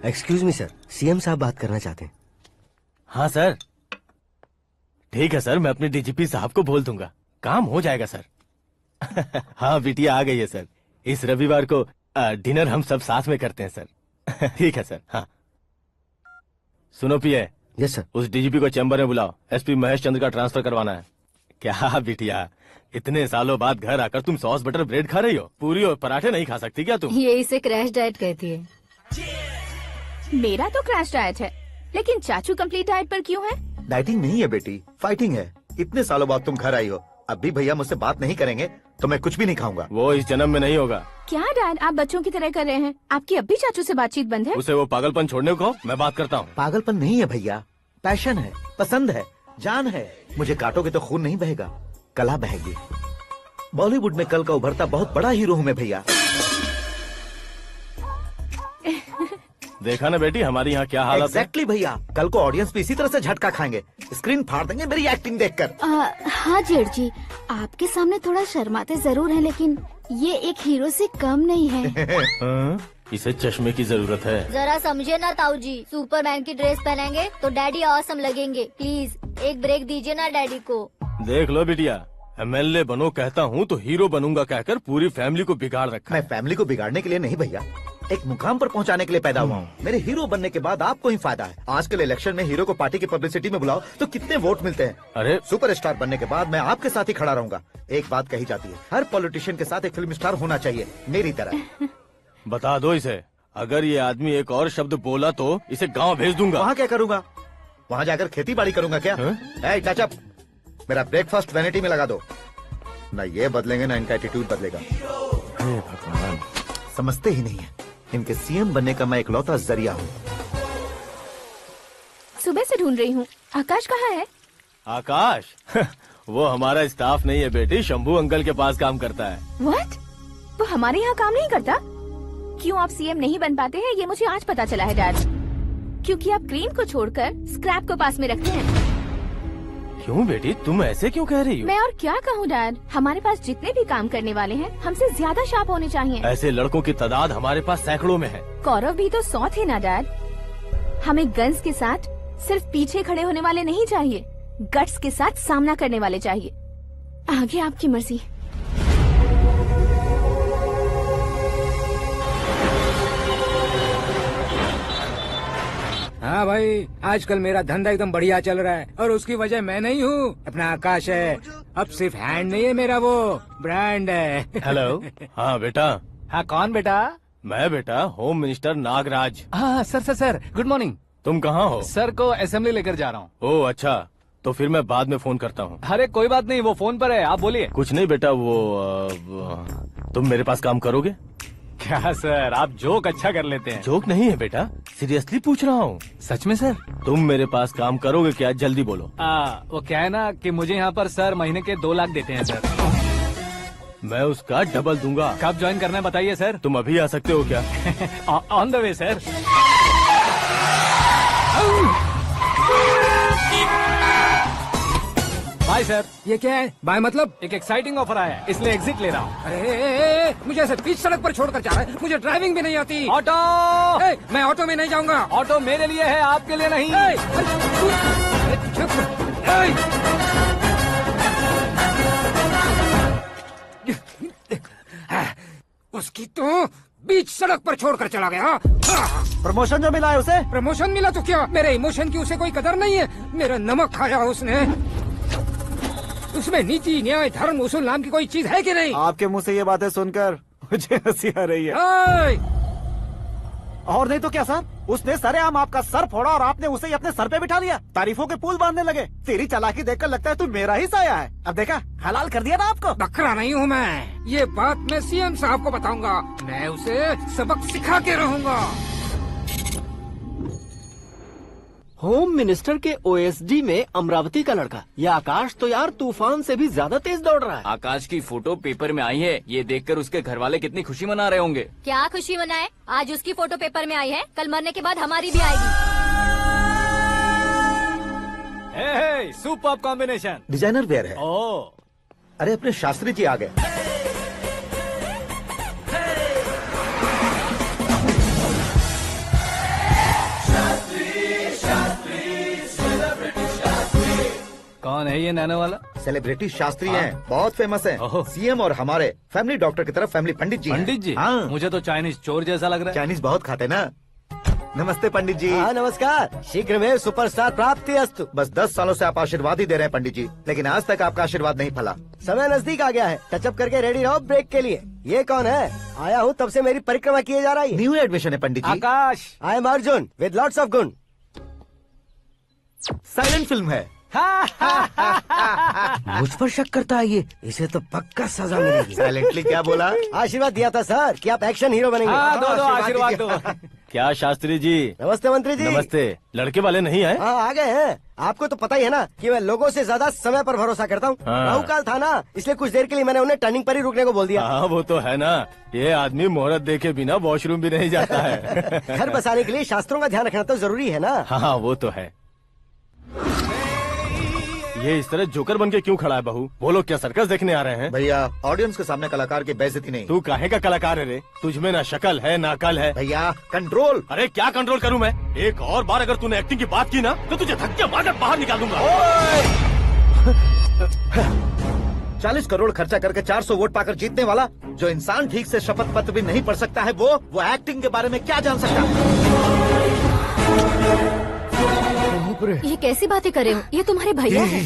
एक्सक्यूज मी सर, सीएम साहब बात करना चाहते हैं। हाँ सर, ठीक है सर, मैं अपने डीजीपी साहब को बोल दूंगा, काम हो जाएगा सर। हाँ बिटिया आ गई है सर। इस रविवार को डिनर हम सब साथ में करते हैं सर। ठीक है सर। हाँ सुनो पिए, यस सर। उस डीजीपी को चैम्बर में बुलाओ, एसपी महेश चंद्र का ट्रांसफर करवाना है। क्या बिटिया, इतने सालों बाद घर आकर तुम सॉस बटर ब्रेड खा रही हो? पूरी और पराठे नहीं खा सकती क्या तुम? ये इसे क्रैश डाइट कहती है। मेरा तो क्रैश डाइट है, लेकिन चाचू कंप्लीट डाइट पर क्यों है? डाइटिंग नहीं है बेटी, फाइटिंग है। इतने सालों बाद तुम घर आई हो, अब भी भैया मुझसे बात नहीं करेंगे तो मैं कुछ भी नहीं खाऊंगा। वो इस जन्म में नहीं होगा। क्या डैड, आप बच्चों की तरह कर रहे हैं? आपकी अब भी चाचू से बातचीत बंद है? उसे वो पागलपन छोड़ने को, मैं बात करता हूँ। पागलपन नहीं है भैया, पैशन है, पसंद है, जान है। मुझे काटोगे तो खून नहीं बहेगा, कला बहेगी। बॉलीवुड में कल का उभरता बहुत बड़ा हीरो हूँ मैं भैया। देखा ना बेटी हमारी यहाँ क्या हालत है। एग्जैक्टली भैया, कल को ऑडियंस भी इसी तरह से झटका खाएंगे, स्क्रीन फाड़ देंगे मेरी एक्टिंग देखकर। हाँ जेठ जी, आपके सामने थोड़ा शर्माते जरूर हैं, लेकिन ये एक हीरो से कम नहीं है। हाँ? इसे चश्मे की जरूरत है। जरा समझे ना ताऊ जी, सुपरमैन की ड्रेस पहनेंगे तो डैडी ऑसम लगेंगे। प्लीज एक ब्रेक दीजिए ना डैडी को। देख लो बिटिया, एमएलए बनो कहता हूँ तो हीरो बनूंगा कहकर पूरी फैमिली को बिगाड़ रखा। मैं फैमिली को बिगाड़ने के लिए नहीं भैया, एक मुकाम पर पहुंचाने के लिए पैदा हुआ हूँ। मेरे हीरो बनने के बाद आपको ही फायदा है। आजकल इलेक्शन में हीरो को पार्टी की पब्लिसिटी में बुलाओ तो कितने वोट मिलते हैं। अरे सुपरस्टार बनने के बाद मैं आपके साथ ही खड़ा रहूंगा। एक बात कही जाती है, हर पॉलिटिशियन के साथ एक फिल्म स्टार होना चाहिए, मेरी तरह। बता दो इसे, अगर ये आदमी एक और शब्द बोला तो इसे गांव भेज दूंगा। वहाँ क्या करूंगा? वहाँ जाकर खेती बाड़ी करूंगा क्या? टच अप, मेरा ब्रेकफास्ट वैनिटी में लगा दो। न ये बदलेंगे न इनका एटीट्यूड बदलेगा। भगवान, समझते ही नहीं है, इनके सीएम बनने का मैं इकलौता जरिया हूँ। सुबह से ढूंढ रही हूँ, आकाश कहाँ है? आकाश? वो हमारा स्टाफ नहीं है बेटी, शंभू अंकल के पास काम करता है। व्हाट? वो हमारे यहाँ काम नहीं करता? क्यों आप सीएम नहीं बन पाते हैं, ये मुझे आज पता चला है डैड। क्योंकि आप क्रीम को छोड़कर स्क्रैप को पास में रखते हैं। क्यों बेटी, तुम ऐसे क्यों कह रही हो? मैं और क्या कहूँ डैड, हमारे पास जितने भी काम करने वाले हैं हमसे ज्यादा शार्प होने चाहिए। ऐसे लड़कों की तादाद हमारे पास सैकड़ों में है। कौरव भी तो 100 थे ना डैड। हमें गन्स के साथ सिर्फ पीछे खड़े होने वाले नहीं चाहिए, गट्स के साथ सामना करने वाले चाहिए। आगे आपकी मर्जी। हाँ भाई, आजकल मेरा धंधा एकदम बढ़िया चल रहा है और उसकी वजह मैं नहीं हूँ, अपना आकाश है। अब सिर्फ हैंड नहीं है मेरा, वो ब्रांड है। हेलो। हाँ बेटा। हाँ कौन बेटा? मैं बेटा होम मिनिस्टर नागराज। हाँ सर गुड मॉर्निंग। तुम कहाँ हो? सर को असेंबली लेकर जा रहा हूँ। ओह अच्छा, तो फिर मैं बाद में फोन करता हूँ। अरे कोई बात नहीं, वो फोन पर है, आप बोलिए। कुछ नहीं बेटा, तुम मेरे पास काम करोगे? क्या सर, आप जोक अच्छा कर लेते हैं। जोक नहीं है बेटा, सीरियसली पूछ रहा हूँ। सच में सर? तुम मेरे पास काम करोगे क्या? जल्दी बोलो। वो क्या है ना कि मुझे यहाँ पर सर महीने के 2 लाख देते हैं सर। मैं उसका डबल दूंगा। कब ज्वाइन करना है बताइए सर। तुम अभी आ सकते हो क्या? On the way sir. Bye sir. ये क्या है? बाय मतलब? एक एक्साइटिंग ऑफर आया है, इसलिए एग्जिट ले रहा हूँ। अरे मुझे ऐसे बीच सड़क पर छोड़कर जा रहा है, मुझे ड्राइविंग भी नहीं आती। ऑटो! मैं ऑटो में नहीं जाऊंगा। ऑटो मेरे लिए है, आपके लिए नहीं। उसकी तो बीच सड़क पर छोड़कर चला गया। प्रमोशन जो मिला है उसे? प्रमोशन मिला तो क्या, मेरे इमोशन की उसे कोई कदर नहीं है। मेरा नमक खाया उसने। उसमें नीति न्याय धर्म उसूल नाम की कोई चीज है कि नहीं? आपके मुंह से ये बातें सुनकर मुझे हंसी आ रही है। और नहीं तो क्या सर, उसने सरेआम आपका सर फोड़ा और आपने उसे ही अपने सर पे बिठा लिया। तारीफों के पुल बांधने लगे। तेरी चालाकी देखकर लगता है तू मेरा ही साया है। अब देखा, हलाल कर दिया ना आपको। बकरा नहीं हूँ मैं, ये बात मैं सीएम साहब को बताऊंगा। मैं उसे सबक सिखा के रहूंगा। होम मिनिस्टर के ओएसडी में अमरावती का लड़का, ये आकाश तो यार तूफान से भी ज्यादा तेज दौड़ रहा है। आकाश की फोटो पेपर में आई है, ये देखकर उसके घर वाले कितनी खुशी मना रहे होंगे। क्या खुशी मनाए? आज उसकी फोटो पेपर में आई है, कल मरने के बाद हमारी भी आएगी। Superb combination. डिजाइनर वेयर है। ओह, अरे अपने शास्त्री जी आ गए। कौन कौन है ये नैनो वाला? सेलिब्रिटी शास्त्री हैं, बहुत फेमस हैं। ओहो। सीएम और हमारे फैमिली डॉक्टर की तरफ फैमिली पंडित जी हैं। पंडित जी? हाँ, मुझे तो चाइनीज चोर जैसा लग रहा है। चाइनीज बहुत खाते ना। नमस्ते पंडित जी। हाँ नमस्कार, शीघ्र में सुपरस्टार प्राप्ति अस्तु। बस 10 सालों से आप आशीर्वाद ही दे रहे हैं पंडित जी, लेकिन आज तक आपका आशीर्वाद नहीं फला। समय नजदीक आ गया है, टचअप करके रेडी रहो ब्रेक के लिए। ये कौन है? आया हूँ तब से मेरी परिक्रमा किए जा रही है। न्यू एडमिशन है Pandit ji. Akash. I am Arjun with lots of गुण। साइलेंट फिल्म है। मुझ पर शक करता है ये, इसे तो पक्का सजा मिलेगी। साइलेंटली क्या बोला? आशीर्वाद दिया था सर कि आप एक्शन हीरो बनेंगे। हाँ, दो आशीर्वाद आशीर्वाद दो। क्या शास्त्री जी? नमस्ते मंत्री जी। नमस्ते। लड़के वाले नहीं आए? हाँ आ गए हैं। आपको तो पता ही है ना कि मैं लोगों से ज्यादा समय पर भरोसा करता हूँ। हाँ। राहु काल था ना, इसलिए कुछ देर के लिए मैंने उन्हें टर्निंग पर ही रुकने को बोल दिया। हाँ वो तो है ना, ये आदमी मुहूर्त देखे बिना वॉशरूम भी नहीं जाता है। घर बसाने के लिए शास्त्रों का ध्यान रखना तो जरूरी है ना। हाँ वो तो है। ये इस तरह जोकर बन के क्यों खड़ा है बहू? वो लोग क्या सर्कस देखने आ रहे हैं? भैया ऑडियंस के सामने कलाकार की बेइज्जती नहीं। तू काहे का कलाकार है रे? तुझमें ना शक्ल है ना अकल है। भैया कंट्रोल। अरे क्या कंट्रोल करूं मैं? एक और बार अगर तूने एक्टिंग की बात की ना तो तुझे धक्के मारकर बाहर निकाल दूंगा। 40 करोड़ खर्चा करके 400 वोट पाकर जीतने वाला जो इंसान ठीक से शपथ पत्र भी नहीं पढ़ सकता है, वो एक्टिंग के बारे में क्या जान सकता है? ये कैसी बातें कर रहे हो? ये तुम्हारे भैया हैं।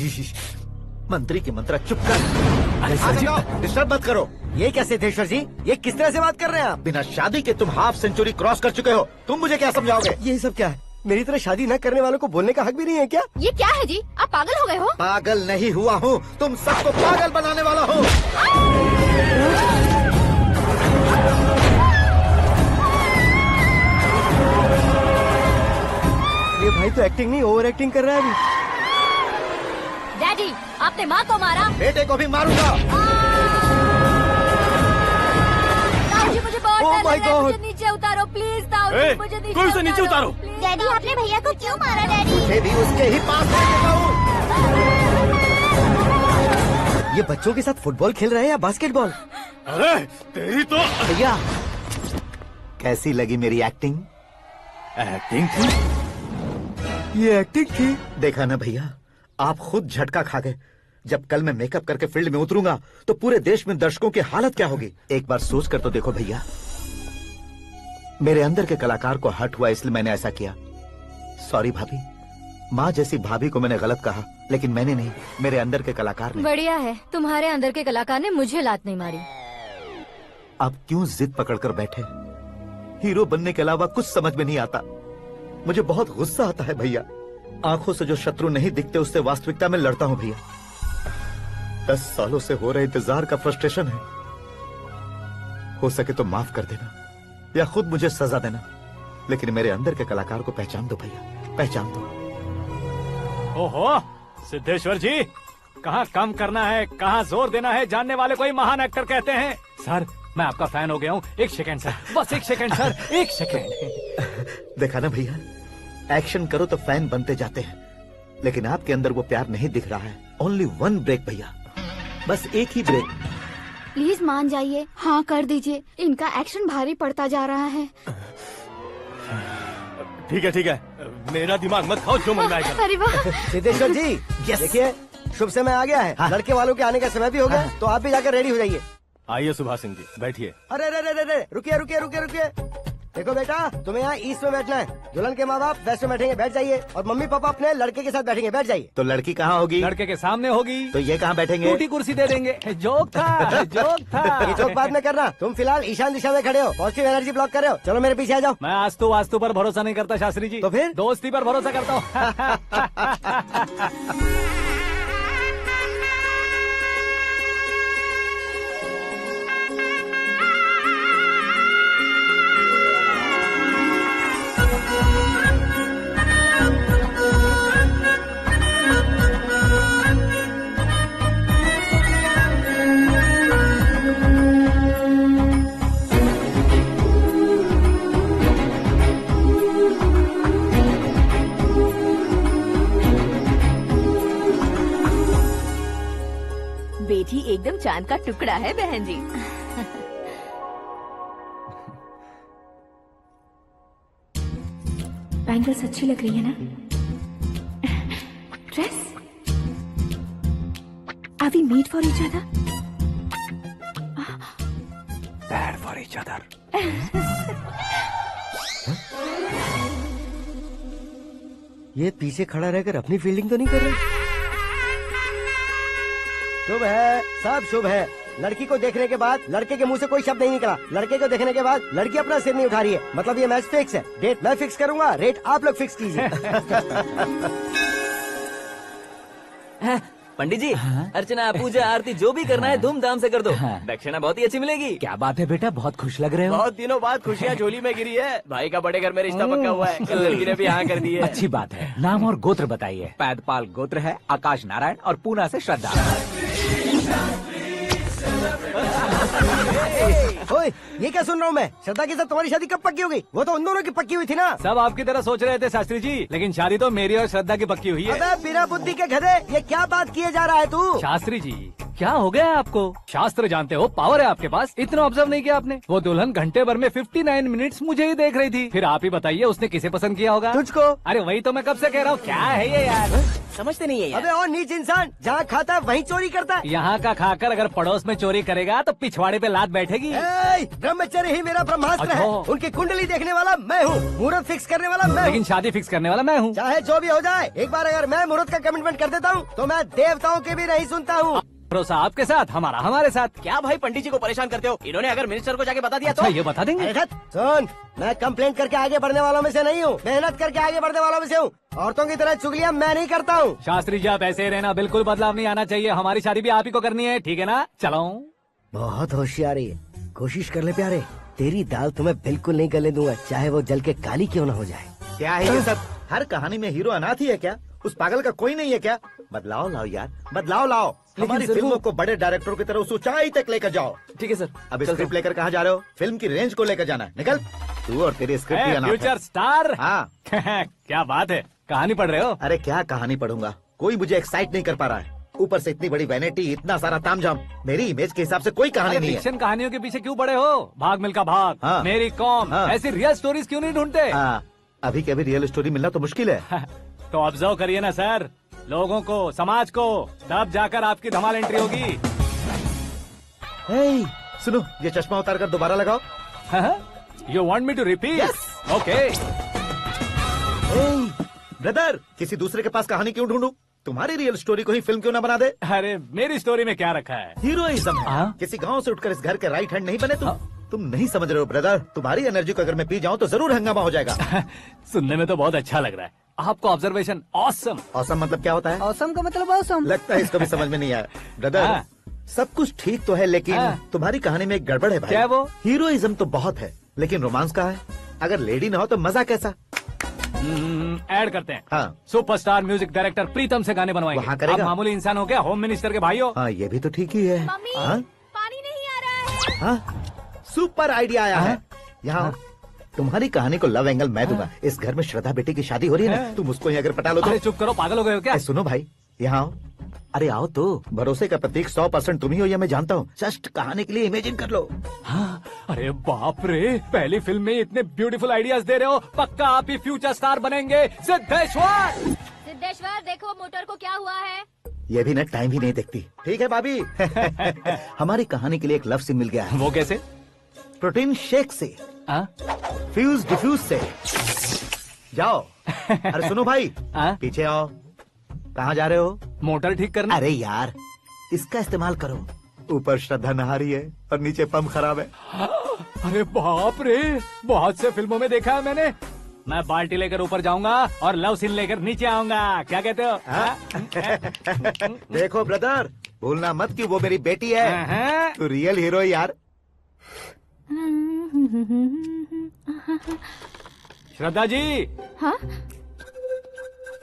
मंत्री की मंत्रा चुप कर। अरे सर जी डिस्टर्ब मत करो। ये क्या सिद्धेश्वर जी, ये किस तरह से बात कर रहे हैं आप? बिना शादी के तुम हाफ सेंचुरी क्रॉस कर चुके हो, तुम मुझे क्या समझाओगे? ये सब क्या है? मेरी तरह शादी न करने वालों को बोलने का हक भी नहीं है क्या? ये क्या है जी? आप पागल हो गए हो? पागल नहीं हुआ हूँ, तुम सबको पागल बनाने वाला हूँ। ये भाई तो एक्टिंग नहीं ओवर एक्टिंग कर रहा है अभी। डैडी, आपने माँ को मारा। बेटे को भी मारूंगा। ताऊ जी मुझे बहुत Oh डर my लग रहा है, God! मुझे नीचे उतारो प्लीज। ताऊ जी मुझे नीचे कोई उसे नीचे उतारो। डैडी आपने भैया को क्यों मारा? डैडी मुझे भी उसके ही पास लेके जाऊं। ये बच्चों के साथ फुटबॉल खेल रहे हैं या बास्केटबॉल? अरे तेरी तो भैया कैसी लगी मेरी एक्टिंग? एक्टिंग थी। ये एक्टिंग थी। देखा ना भैया, आप खुद झटका खा गए। जब कल मैं मेकअप करके फील्ड में उतरूंगा तो पूरे देश में दर्शकों की हालत क्या होगी? एक बार सोच कर तो देखो भैया। मेरे अंदर के कलाकार को हर्ट हुआ इसलिए मैंने ऐसा किया। सॉरी भाभी। माँ जैसी भाभी को मैंने गलत कहा, लेकिन मैंने नहीं, मेरे अंदर के कलाकार ने। बढ़िया है, तुम्हारे अंदर के कलाकार ने मुझे लात नहीं मारी। आप क्यों जिद पकड़कर बैठे? हीरो बनने के अलावा कुछ समझ में नहीं आता। मुझे बहुत गुस्सा आता है भैया। आंखों से जो शत्रु नहीं दिखते उससे वास्तविकता में लड़ता हूँ भैया। 10 सालों से हो रहे इंतजार का फ्रस्ट्रेशन है। हो सके तो माफ कर देना या खुद मुझे सजा देना, लेकिन मेरे अंदर के कलाकार को पहचान दो भैया, पहचान दो। ओहो सिद्धेश्वर जी, कहाँ कम करना है कहाँ जोर देना है, जानने वाले को ही महान एक्टर कहते हैं। सर मैं आपका फैन हो गया हूँ। एक सेकंड सर, बस एक सेकंड सर, एक सेकंड। देखा ना भैया, एक्शन करो तो फैन बनते जाते हैं, लेकिन आपके अंदर वो प्यार नहीं दिख रहा है। ओनली वन ब्रेक भैया, बस एक ही ब्रेक। प्लीज मान जाइए, हाँ कर दीजिए। इनका एक्शन भारी पड़ता जा रहा है। ठीक है, मेरा दिमाग मत खाओ, जो मन में आएगा। अरे वाह सिद्धेश्वर जी देखिए, शुभ समय आ गया है। हाँ। लड़के वालों के आने का समय भी हो गया, तो आप भी जाकर रेडी हो जाइए। आइए सुभाष सिंह जी, बैठिए। अरे अरे अरे अरे, रुकिए रुकिए रुकिए रुकिए। देखो बेटा, तुम्हें यहाँ ईस्ट में बैठना है। दुल्हन के माँ बाप वेस्ट में बैठेंगे, बैठ जाइए। और मम्मी पापा अपने लड़के के साथ बैठेंगे, बैठ जाइए। तो लड़की कहाँ होगी? लड़के के सामने होगी। तो ये कहाँ बैठेंगे? टूटी कुर्सी दे देंगे। जोक था, जोक था। ये जोक बाद में करना। तुम फिलहाल ईशान दिशा में खड़े हो, पॉजिटिव एनर्जी ब्लॉक कर रहे हो। चलो मेरे पीछे आ जाओ। मैं वास्तु पर भरोसा नहीं करता शास्त्री जी। तो फिर? दोस्ती पर भरोसा करता हूँ। बेटी एकदम चांद का टुकड़ा है बहन जी। बैंगल्स अच्छी लग रही है ना? Dress we meet for each other? Bad for each other. ये पीछे खड़ा रहकर अपनी फील्डिंग तो नहीं कर रहा? शुभ है, सब शुभ है। लड़की को देखने के बाद लड़के के मुंह से कोई शब्द नहीं निकला। लड़के को देखने के बाद लड़की अपना सिर नहीं उठा रही है। मतलब ये मैच फिक्स है। डेट मैं फिक्स करूंगा, रेट आप लोग फिक्स कीजिए। पंडित जी, अर्चना पूजा आरती जो भी करना है धूमधाम से कर दो। दक्षिणा बहुत ही अच्छी मिलेगी। क्या बात है बेटा, बहुत खुश लग रहे हो। बहुत दिनों बाद खुशियाँ झोली में गिरी है। भाई का बड़े घर में रिश्ता पक्का हुआ है। कल लड़की ने भी हाँ कर दी है। अच्छी बात है। नाम और गोत्र बताइए। पैदपाल गोत्र है, आकाश नारायण और पूना से श्रद्धा। ओए, ये क्या सुन रहा हूँ मैं? श्रद्धा के साथ तुम्हारी शादी कब पक्की हो गई? वो तो उन दोनों की पक्की हुई थी ना। सब आपकी तरह सोच रहे थे शास्त्री जी, लेकिन शादी तो मेरी और श्रद्धा की पक्की हुई है। अबे बिना बुद्धि के गधे, ये क्या बात किए जा रहा है तू? शास्त्री जी, क्या हो गया है आपको? शास्त्र जानते हो, पावर है आपके पास। इतना ऑब्जर्व नहीं किया आपने? वो दुल्हन घंटे भर में 59 मिनट्स मुझे ही देख रही थी। फिर आप ही बताइए उसने किसे पसंद किया होगा? तुझको। अरे वही तो मैं कब से कह रहा हूँ, क्या है ये यार? समझते नहीं है यार। अबे और नीच इंसान, जहाँ खाता है वहीं चोरी करता है। यहाँ का खाकर अगर पड़ोस में चोरी करेगा तो पिछवाड़े पे लात बैठेगी। ब्रह्मचर्य ही मेरा ब्रह्मास्त्र है। अच्छा। उनकी कुंडली देखने वाला मैं हूँ, मुहूर्त फिक्स करने वाला मैं लेकिन हूँ। शादी फिक्स करने वाला मैं हूँ। चाहे जो भी हो जाए, एक बार अगर मैं मुहूर्त का कमिटमेंट कर देता हूँ तो मैं देवताओं के भी नहीं सुनता हूँ। भरोसा आपके साथ, हमारा हमारे साथ। क्या भाई पंडित जी को परेशान करते हो? इन्होंने अगर मिनिस्टर को जाके बता दिया अच्छा, ये बता देंगे? अरे धत, सुन, मैं कंप्लेंट करके आगे बढ़ने वालों में से नहीं हूँ, मेहनत करके आगे बढ़ने वालों में से हूँ। औरतों की तरह चुगलियाँ मैं नहीं करता हूँ। शास्त्री जी आप ऐसे ही रहना, बिल्कुल बदलाव नहीं आना चाहिए। हमारी शादी भी आप ही को करनी है, ठीक है ना? चलो। बहुत होशियारी है, कोशिश कर ले प्यारे। तेरी दाल तुम्हें बिल्कुल नहीं गलने दूंगा, चाहे वो जल के काली क्यों न हो जाए। क्या है ये सब? हर कहानी में हीरो अनाथ ही है क्या? उस पागल का कोई नहीं है क्या? बदलाव लाओ यार, बदलाव लाओ। हमारी फिल्मों को बड़े डायरेक्टरों की तरह उस ऊंचाई तक लेकर जाओ। ठीक है सर। अब स्क्रिप्ट लेकर कहाँ जा रहे हो? फिल्म की रेंज को लेकर जाना है। निकल तू और तेरे स्क्रिप्ट ही अनाथ है। Future star. हाँ। क्या बात है, कहानी पढ़ रहे हो? अरे क्या कहानी पढ़ूंगा, कोई मुझे एक्साइट नहीं कर पा रहा है। ऊपर से इतनी बड़ी वैनिटी, इतना सारा तामझाम। मेरी इमेज के हिसाब से कोई कहानी नहीं है। फिक्शन कहानियों के पीछे क्यों पड़े हो? भाग मिल्खा भाग, हाँ। मेरी कॉम, हाँ। ऐसी रियल स्टोरीज क्यों नहीं ढूंढते? हाँ, अभी के अभी रियल स्टोरी मिलना तो मुश्किल है। तो ऑब्जर्व करिए ना सर, लोगों को, समाज को, तब जाकर आपकी धमाल एंट्री होगी। सुनो, ये चश्मा उतार कर दोबारा लगाओ। You want me to repeat? Okay. Brother, किसी दूसरे के पास कहानी क्यों ढूंढूं? तुम्हारी रियल स्टोरी को ही फिल्म क्यों ना बना दे? अरे मेरी स्टोरी में क्या रखा है? हीरोइज्म है। किसी गांव से उठकर इस घर के राइट हैंड नहीं बने तुम नहीं समझ रहे हो ब्रदर। तुम्हारी एनर्जी को अगर मैं पी जाऊं तो जरूर हंगामा हो जाएगा। सुनने में तो बहुत अच्छा लग रहा है आपको। Observation awesome. ऑसम मतलब क्या होता है? औसम का मतलब औसम। लगता है इसको भी समझ में नहीं आया। ब्रदर, सब कुछ ठीक तो है, लेकिन तुम्हारी कहानी में एक गड़बड़ है भाई। क्या वो? हीरोइज्म तो बहुत है, लेकिन रोमांस कहाँ है? अगर लेडी ना हो तो मजा कैसा? ऐड करते हैं। हाँ। सुपरस्टार म्यूजिक डायरेक्टर प्रीतम से गाने बनवाएंगे। वहाँ करेगा? आप मामूली इंसान हो क्या, होम मिनिस्टर के भाई हो? हाँ, ये भी तो ठीक ही है। मम्मी, हाँ? पानी नहीं आ रहा है। हाँ? सुपर आइडिया आया है। यहाँ तुम्हारी कहानी को लव एंगल मैं दूंगा। इस घर में श्रद्धा बेटी की शादी हो रही है ना, तुम उसको ही अगर पटा लो तो। अरे चुप करो, पागल हो गए हो क्या? सुनो भाई, यहाँ आओ। अरे आओ तो। भरोसे का प्रतीक 100% तुम ही हो, यह मैं जानता हूँ। जस्ट कहानी के लिए इमेजिन कर लो। हाँ, अरे बाप रे, पहली फिल्म में इतने ब्यूटीफुल आइडियाज दे रहे हो। पक्का आप ही फ्यूचर स्टार बनेंगे। सिद्धेश्वर, सिद्धेश्वर देखो मोटर को क्या हुआ है। ये भी ना टाइम ही नहीं देखती। ठीक है भाभी। हमारी कहानी के लिए एक लव सीन मिल गया है। वो कैसे? प्रोटीन शेक से, फ्यूज डिफ्यूज से। जाओ। अरे सुनो भाई, पीछे आओ। कहाँ जा रहे हो? मोटर ठीक करना। अरे यार, इसका इस्तेमाल करो। ऊपर श्रद्धा नहा रही है और नीचे पंप खराब है। अरे बाप रे, बहुत से फिल्मों में देखा है मैंने। मैं बाल्टी लेकर ऊपर जाऊंगा और लव सीन लेकर नीचे आऊंगा। क्या कहते हो? देखो ब्रदर, भूलना मत कि वो मेरी बेटी है। तू रियल हीरो यार। श्रद्धा जी। हाँ?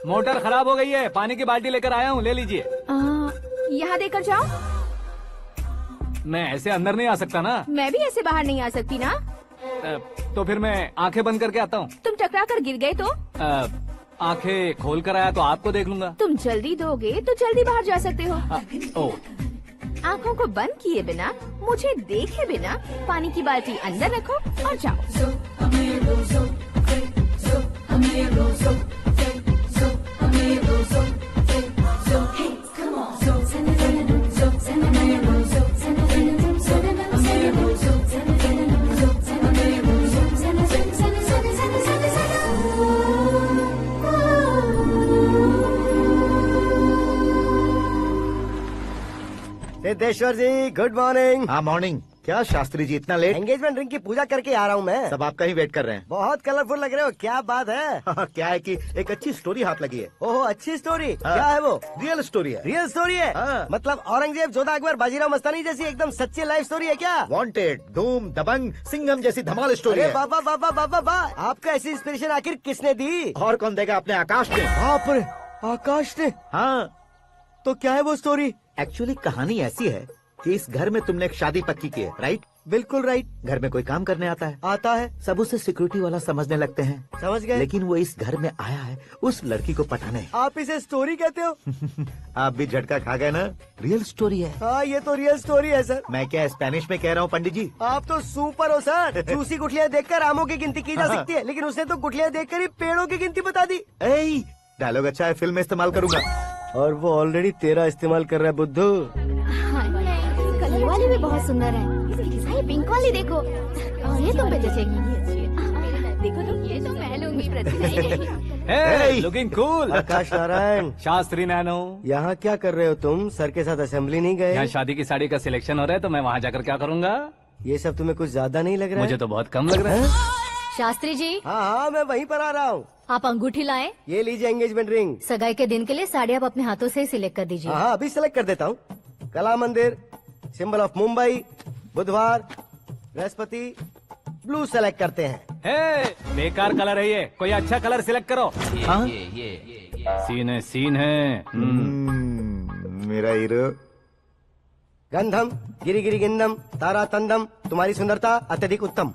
मोटर खराब हो गई है, पानी की बाल्टी लेकर आया हूँ, ले लीजिए। यहाँ देकर जाओ। मैं ऐसे अंदर नहीं आ सकता ना। मैं भी ऐसे बाहर नहीं आ सकती ना। तो फिर मैं आंखें बंद करके आता हूँ। तुम टकरा कर गिर गए तो? आंखें खोल कर आया तो आपको देख लूंगा। तुम जल्दी दोगे तो जल्दी बाहर जा सकते हो। ओ, आँखों को बंद किए बिना, मुझे देखे बिना पानी की बाल्टी अंदर रखो और जाओ। सिद्धेश्वर जी गुड मॉर्निंग। हाँ मॉर्निंग। क्या शास्त्री जी इतना लेट? एंगेजमेंट रिंग की पूजा करके आ रहा हूँ मैं। सब आपका ही वेट कर रहे हैं। बहुत कलरफुल लग रहे हो, क्या बात है? क्या है कि एक अच्छी स्टोरी हाथ लगी है। ओहो अच्छी स्टोरी। हाँ। क्या है वो? रियल स्टोरी है। रियल स्टोरी है? हाँ। मतलब औरंगजेब, जोधा अकबर, बाजीराव मस्तानी जैसी एकदम सच्ची लाइफ स्टोरी है क्या? वांटेड, धूम, दबंग, सिंघम जैसी धमाल स्टोरी अरे है। बाबा बाबा बाबा बाबा, आपको ऐसी इंस्पिरेशन आखिर किसने दी? और कौन देगा? अपने आकाश ने। बाप रे, आकाश ने। हाँ, तो क्या है वो स्टोरी? एक्चुअली कहानी ऐसी है कि इस घर में तुमने एक शादी पक्की की है, राइट? बिल्कुल राइट। घर में कोई काम करने आता है, आता है, सब उसे सिक्योरिटी वाला समझने लगते हैं। समझ गए। लेकिन वो इस घर में आया है उस लड़की को पटाने। आप इसे स्टोरी कहते हो? आप भी झटका खा गए ना? रियल स्टोरी है। हाँ ये तो रियल स्टोरी है सर। मैं क्या स्पेनिश में कह रहा हूँ पंडित जी? आप तो सुपर हो सर। चूसी गुठलियाँ देखकर आमों की गिनती की जा हाँ। सकती है, लेकिन उसने तो गुठलियाँ देखकर ही पेड़ों की गिनती बता दी। डायलॉग अच्छा है, फिल्म में इस्तेमाल करूंगा। और वो ऑलरेडी तेरा इस्तेमाल कर रहा है बुद्धू। कल ये वाली भी बहुत सुंदर है। ये पिंक वाली देखो, और ये तुम पे जचेगी। देखो तुम, ये तो मैं लूंगी। Looking cool. आकाश नारायण, शास्त्री नैनो, यहाँ क्या कर रहे हो तुम? सर के साथ असेंबली नहीं यहाँ गए? शादी की साड़ी का सिलेक्शन हो रहा है तो मैं वहाँ जाकर क्या करूँगा? ये सब तुम्हें कुछ ज्यादा नहीं लग रहा है? मुझे तो बहुत कम लग रहा है। शास्त्री जी, हाँ हाँ मैं वहीं पर आ रहा हूँ। आप अंगूठी लाएं। ये लीजिए एंगेजमेंट रिंग। सगाई के दिन के लिए साड़ी आप अपने हाथों से ही सिलेक्ट कर दीजिए। हाँ अभी सेलेक्ट कर देता हूँ। कला मंदिर, सिंबल ऑफ मुंबई, बुधवार, बृहस्पति, ब्लू सेलेक्ट करते हैं। हे, बेकार कलर है ये, कोई अच्छा कलर सिलेक्ट करो। हाँ? सीन है। मेरा हीरो। गंधम, गिरी गिरी गिंदम, तारा तंदम, तुम्हारी सुंदरता अत्यधिक उत्तम।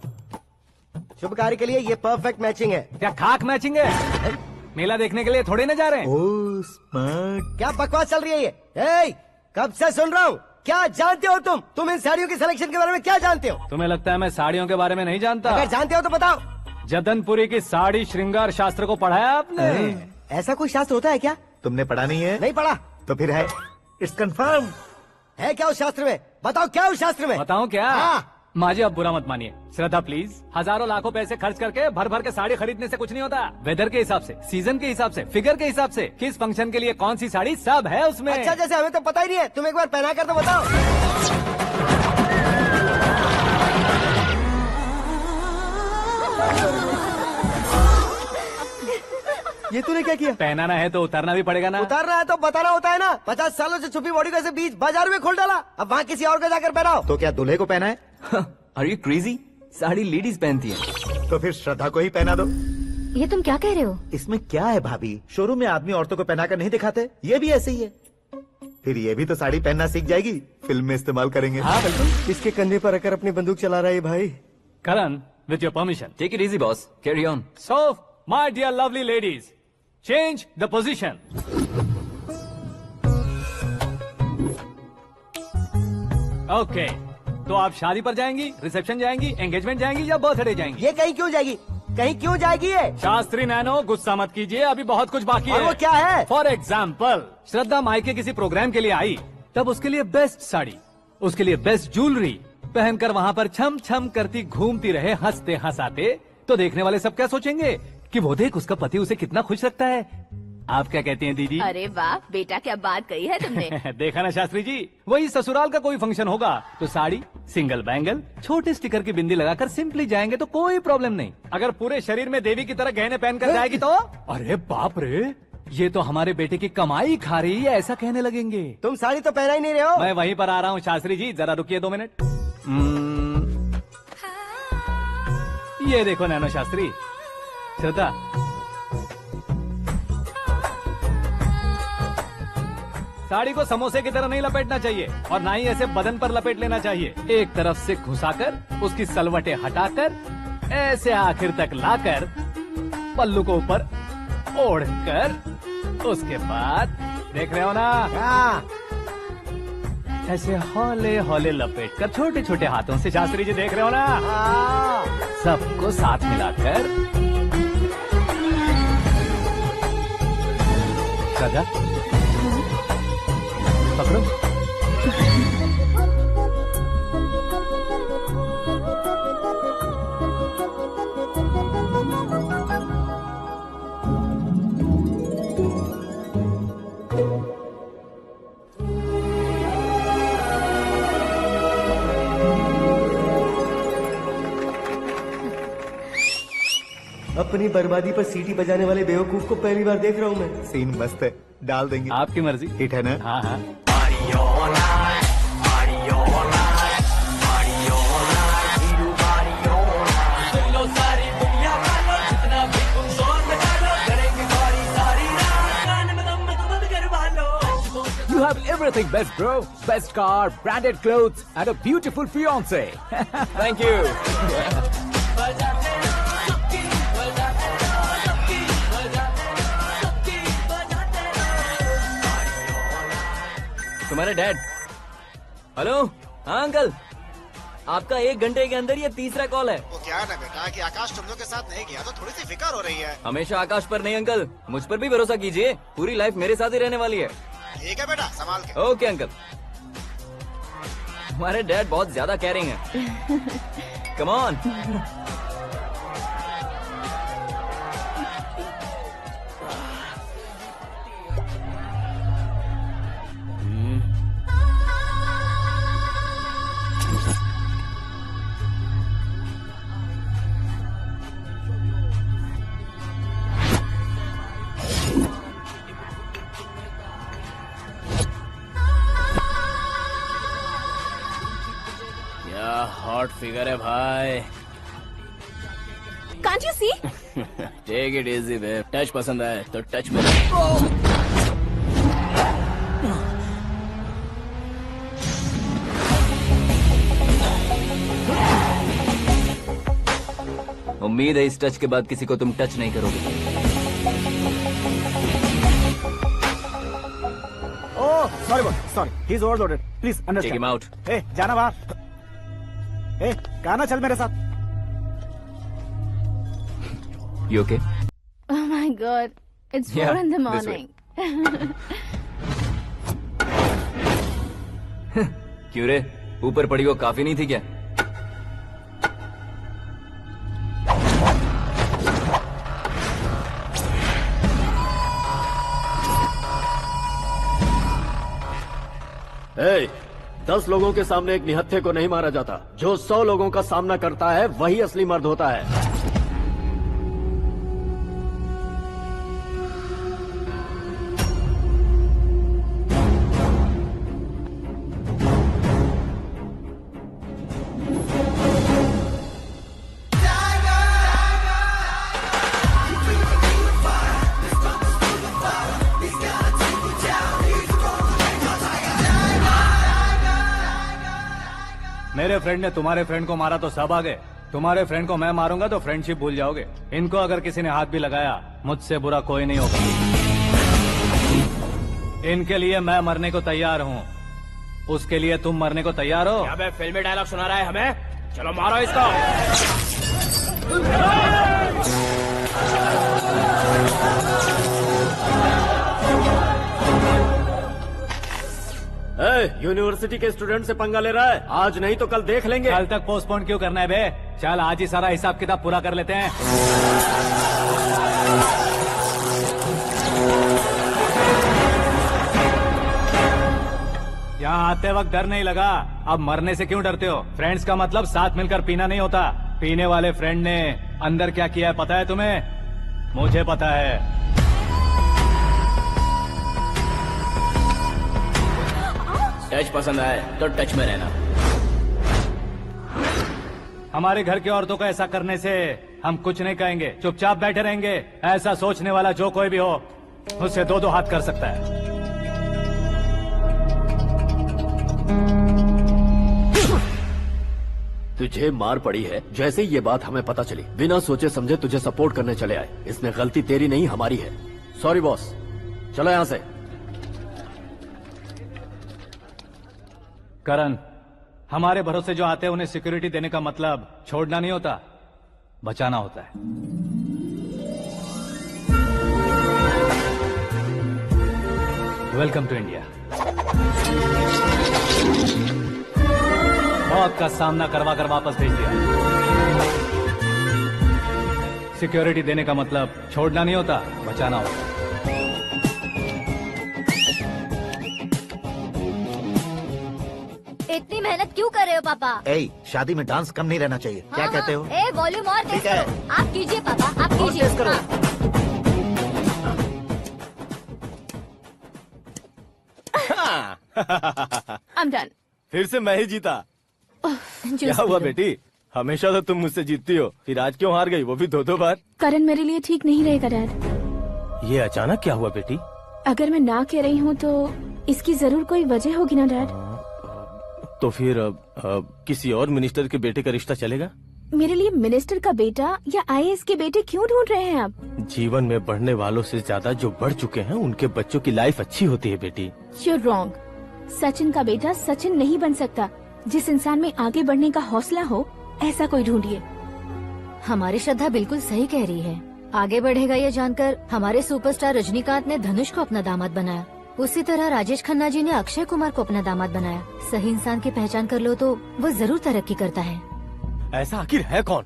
शुभ कार्य के लिए ये परफेक्ट मैचिंग है। क्या खाक मैचिंग है? मेला देखने के लिए थोड़े न जा रहे हैं। Oh smart. क्या बकवास चल रही है ये? ए, कब से सुन रहा हूँ। क्या जानते हो तुम? तुम इन साड़ियों की सिलेक्शन के बारे में क्या जानते हो? तुम्हें लगता है मैं साड़ियों के बारे में नहीं जानता? अगर जानते हो तो बताओ। जदनपुरी की साड़ी श्रृंगार शास्त्र को पढ़ा है आपने? ऐसा कोई शास्त्र होता है क्या? तुमने पढ़ा नहीं है? नहीं पढ़ा। तो फिर है, इट्स कंफर्म। है क्या उस शास्त्र में? बताओ क्या उस शास्त्र में? बताऊं क्या? हाँ। माजी अब बुरा मत मानिए, श्रद्धा प्लीज। हजारों लाखों पैसे खर्च करके भर भर के साड़ी खरीदने से कुछ नहीं होता। वेदर के हिसाब से, सीजन के हिसाब से, फिगर के हिसाब से, किस फंक्शन के लिए कौन सी साड़ी, सब है उसमें। अच्छा जैसे हमें तो पता ही नहीं है, तुम एक बार पहना कर तो बताओ। ये तूने क्या किया? पहनाना है तो उतारना भी पड़ेगा ना। उतारना है तो बताना होता है ना। 50 सालों से छुपी बॉडी को ऐसे बीच बाजार में खोल डाला, अब वहाँ किसी और को जाकर पहनाओ। तो क्या दूल्हे को पहना है? Are you crazy? Sari ladies पहनती है। तो फिर श्रद्धा को ही पहना दो। ये तुम क्या कह रहे हो? इसमें क्या है भाभी? शोरूम में आदमी औरतों को पहनाकर नहीं दिखाते? ये भी ऐसे ही है। फिर ये भी तो साड़ी पहनना सीख जाएगी, फिल्म में इस्तेमाल करेंगे। हाँ बिल्कुल। इसके कंधे पर रखकर अपनी बंदूक चला रहा है भाई। Karan, with your permission. Take it easy boss, carry on. So my dear lovely ladies, change the position. Okay, तो आप शादी पर जाएंगी, रिसेप्शन जाएंगी, एंगेजमेंट जाएंगी या बर्थडे जाएंगी? ये कहीं क्यों जाएगी? कहीं क्यों जाएगी ये? शास्त्री नैनो, गुस्सा मत कीजिए, अभी बहुत कुछ बाकी और है। वो क्या है? फॉर एग्जाम्पल, श्रद्धा मायके किसी प्रोग्राम के लिए आई, तब उसके लिए बेस्ट साड़ी, उसके लिए बेस्ट ज्वेलरी पहनकर वहाँ पर छम छम करती घूमती रहे हंसते हंसाते, तो देखने वाले सब क्या सोचेंगे कि वो देख उसका पति उसे कितना खुश रखता है। आप क्या कहती हैं दीदी? अरे वाह बेटा, क्या बात कही है तुमने। देखा ना शास्त्री जी, वही ससुराल का कोई फंक्शन होगा तो साड़ी, सिंगल बैंगल, छोटे स्टिकर की बिंदी लगाकर सिंपली जाएंगे तो कोई प्रॉब्लम नहीं। अगर पूरे शरीर में देवी की तरह गहने पहनकर जाएगी तो अरे बाप रे, ये तो हमारे बेटे की कमाई खा रही है, ऐसा कहने लगेंगे। तुम साड़ी तो पहना ही नहीं रहे हो। मैं वहीं पर आ रहा हूँ शास्त्री जी, जरा रुकिए 2 मिनट। ये देखो नैनो शास्त्री, श्रद्धा, साड़ी को समोसे की तरह नहीं लपेटना चाहिए और ना ही ऐसे बदन पर लपेट लेना चाहिए। एक तरफ से घुसाकर, उसकी सलवटें हटाकर, ऐसे आखिर तक लाकर, पल्लू को ऊपर ओढ़कर, उसके बाद देख रहे हो ना, ऐसे हौले हौले लपेट कर छोटे छोटे हाथों से, शास्त्री जी देख रहे हो ना, सबको साथ मिलाकर, श्रद्धा पकड़ो। अपनी बर्बादी पर सीटी बजाने वाले बेवकूफ को पहली बार देख रहा हूँ मैं। सीन मस्त है, डाल देंगे। आपकी मर्जी। हिट है ना? हाँ हाँ। You have everything best, bro. Best car, branded clothes, and a beautiful fiance. Thank you. तुम्हारे डैड। हेलो। हाँ अंकल, आपका 1 घंटे के अंदर ये तीसरा कॉल है। वो क्या है ना बेटा कि आकाश तुम लोग के साथ नहीं गया तो थोड़ी सी फिक्र हो रही है। हमेशा आकाश पर नहीं अंकल, मुझ पर भी भरोसा कीजिए, पूरी लाइफ मेरे साथ ही रहने वाली है। ठीक है बेटा, संभाल के। Okay uncle. हमारे डैड बहुत ज्यादा केयरिंग है। Come on. हॉट फिगर है भाई। Can't you see? Take it easy babe. Touch पसंद आए तो टच में। उम्मीद है इस टच के बाद किसी को तुम टच नहीं करोगे। Oh sorry boss, sorry, he is overloaded, please take understand. Him out. ए जाना बाहर। ए गाना चल मेरे साथ। You okay? Oh my God, it's 4 Yeah, in the this way. morning. क्यों रे, ऊपर पड़ी वो काफी नहीं थी क्या? Hey, 10 लोगों के सामने एक निहत्थे को नहीं मारा जाता। जो 100 लोगों का सामना करता है वही असली मर्द होता है। मेरे फ्रेंड ने तुम्हारे फ्रेंड को मारा तो सब आ गए। तुम्हारे फ्रेंड को मैं मारूंगा तो फ्रेंडशिप भूल जाओगे। इनको अगर किसी ने हाथ भी लगाया, मुझसे बुरा कोई नहीं होगा। इनके लिए मैं मरने को तैयार हूँ, उसके लिए तुम मरने को तैयार हो? क्या बे फिल्मी डायलॉग सुना रहा है हमें? चलो मारो इसको। यूनिवर्सिटी के स्टूडेंट से पंगा ले रहा है। आज नहीं तो कल देख लेंगे। कल तक पोस्टपोन क्यों करना है बे? चल आज ही सारा हिसाब किताब पूरा कर लेते हैं। यहाँ आते वक्त डर नहीं लगा, अब मरने से क्यों डरते हो? फ्रेंड्स का मतलब साथ मिलकर पीना नहीं होता। पीने वाले फ्रेंड ने अंदर क्या किया है पता है तुम्हें? मुझे पता है। टच पसंद आए तो टच में रहना। हमारे घर की औरतों को ऐसा करने से हम कुछ नहीं कहेंगे, चुपचाप बैठे रहेंगे। ऐसा सोचने वाला जो कोई भी हो, उससे 2-2 हाथ कर सकता है। तुझे मार पड़ी है। जैसे ही ये बात हमें पता चली, बिना सोचे समझे तुझे सपोर्ट करने चले आए। इसमें गलती तेरी नहीं हमारी है। सॉरी बॉस, चलो यहाँ से। करण, हमारे भरोसे जो आते हैं उन्हें सिक्योरिटी देने का मतलब छोड़ना नहीं होता, बचाना होता है। Welcome to India. मौत का सामना करवा कर वापस भेज दिया। सिक्योरिटी देने का मतलब छोड़ना नहीं होता, बचाना होता। इतनी मेहनत मेहनत क्यों कर रहे हो पापा? ए, शादी में डांस कम नहीं रहना चाहिए। क्या हाँ, कहते हो? ए वॉल्यूम और तेज ठीक है। करो। आप कीजिए पापा, आप कीजिए। तेज करो। I'm done. फिर से मैं ही जीता। जूस क्या पी हुआ लो। बेटी? हमेशा तो तुम मुझसे जीतती हो, फिर आज क्यों हार गई, वो भी 2-2 बार? करण मेरे लिए ठीक नहीं रहेगा डैड। ये अचानक क्या हुआ बेटी? अगर मैं ना कह रही हूँ तो इसकी जरूर कोई वजह होगी ना डैड। तो फिर किसी और मिनिस्टर के बेटे का रिश्ता चलेगा? मेरे लिए मिनिस्टर का बेटा या आईएएस के बेटे क्यों ढूंढ रहे हैं आप? जीवन में बढ़ने वालों से ज्यादा जो बढ़ चुके हैं उनके बच्चों की लाइफ अच्छी होती है बेटी। You're wrong. सचिन का बेटा सचिन नहीं बन सकता। जिस इंसान में आगे बढ़ने का हौसला हो ऐसा कोई ढूंढिए। हमारी श्रद्धा बिल्कुल सही कह रही है। आगे बढ़ेगा ये जानकर हमारे सुपरस्टार रजनीकांत ने धनुष को अपना दामाद बनाया। उसी तरह राजेश खन्ना जी ने अक्षय कुमार को अपना दामाद बनाया। सही इंसान की पहचान कर लो तो वो जरूर तरक्की करता है। ऐसा आखिर है कौन?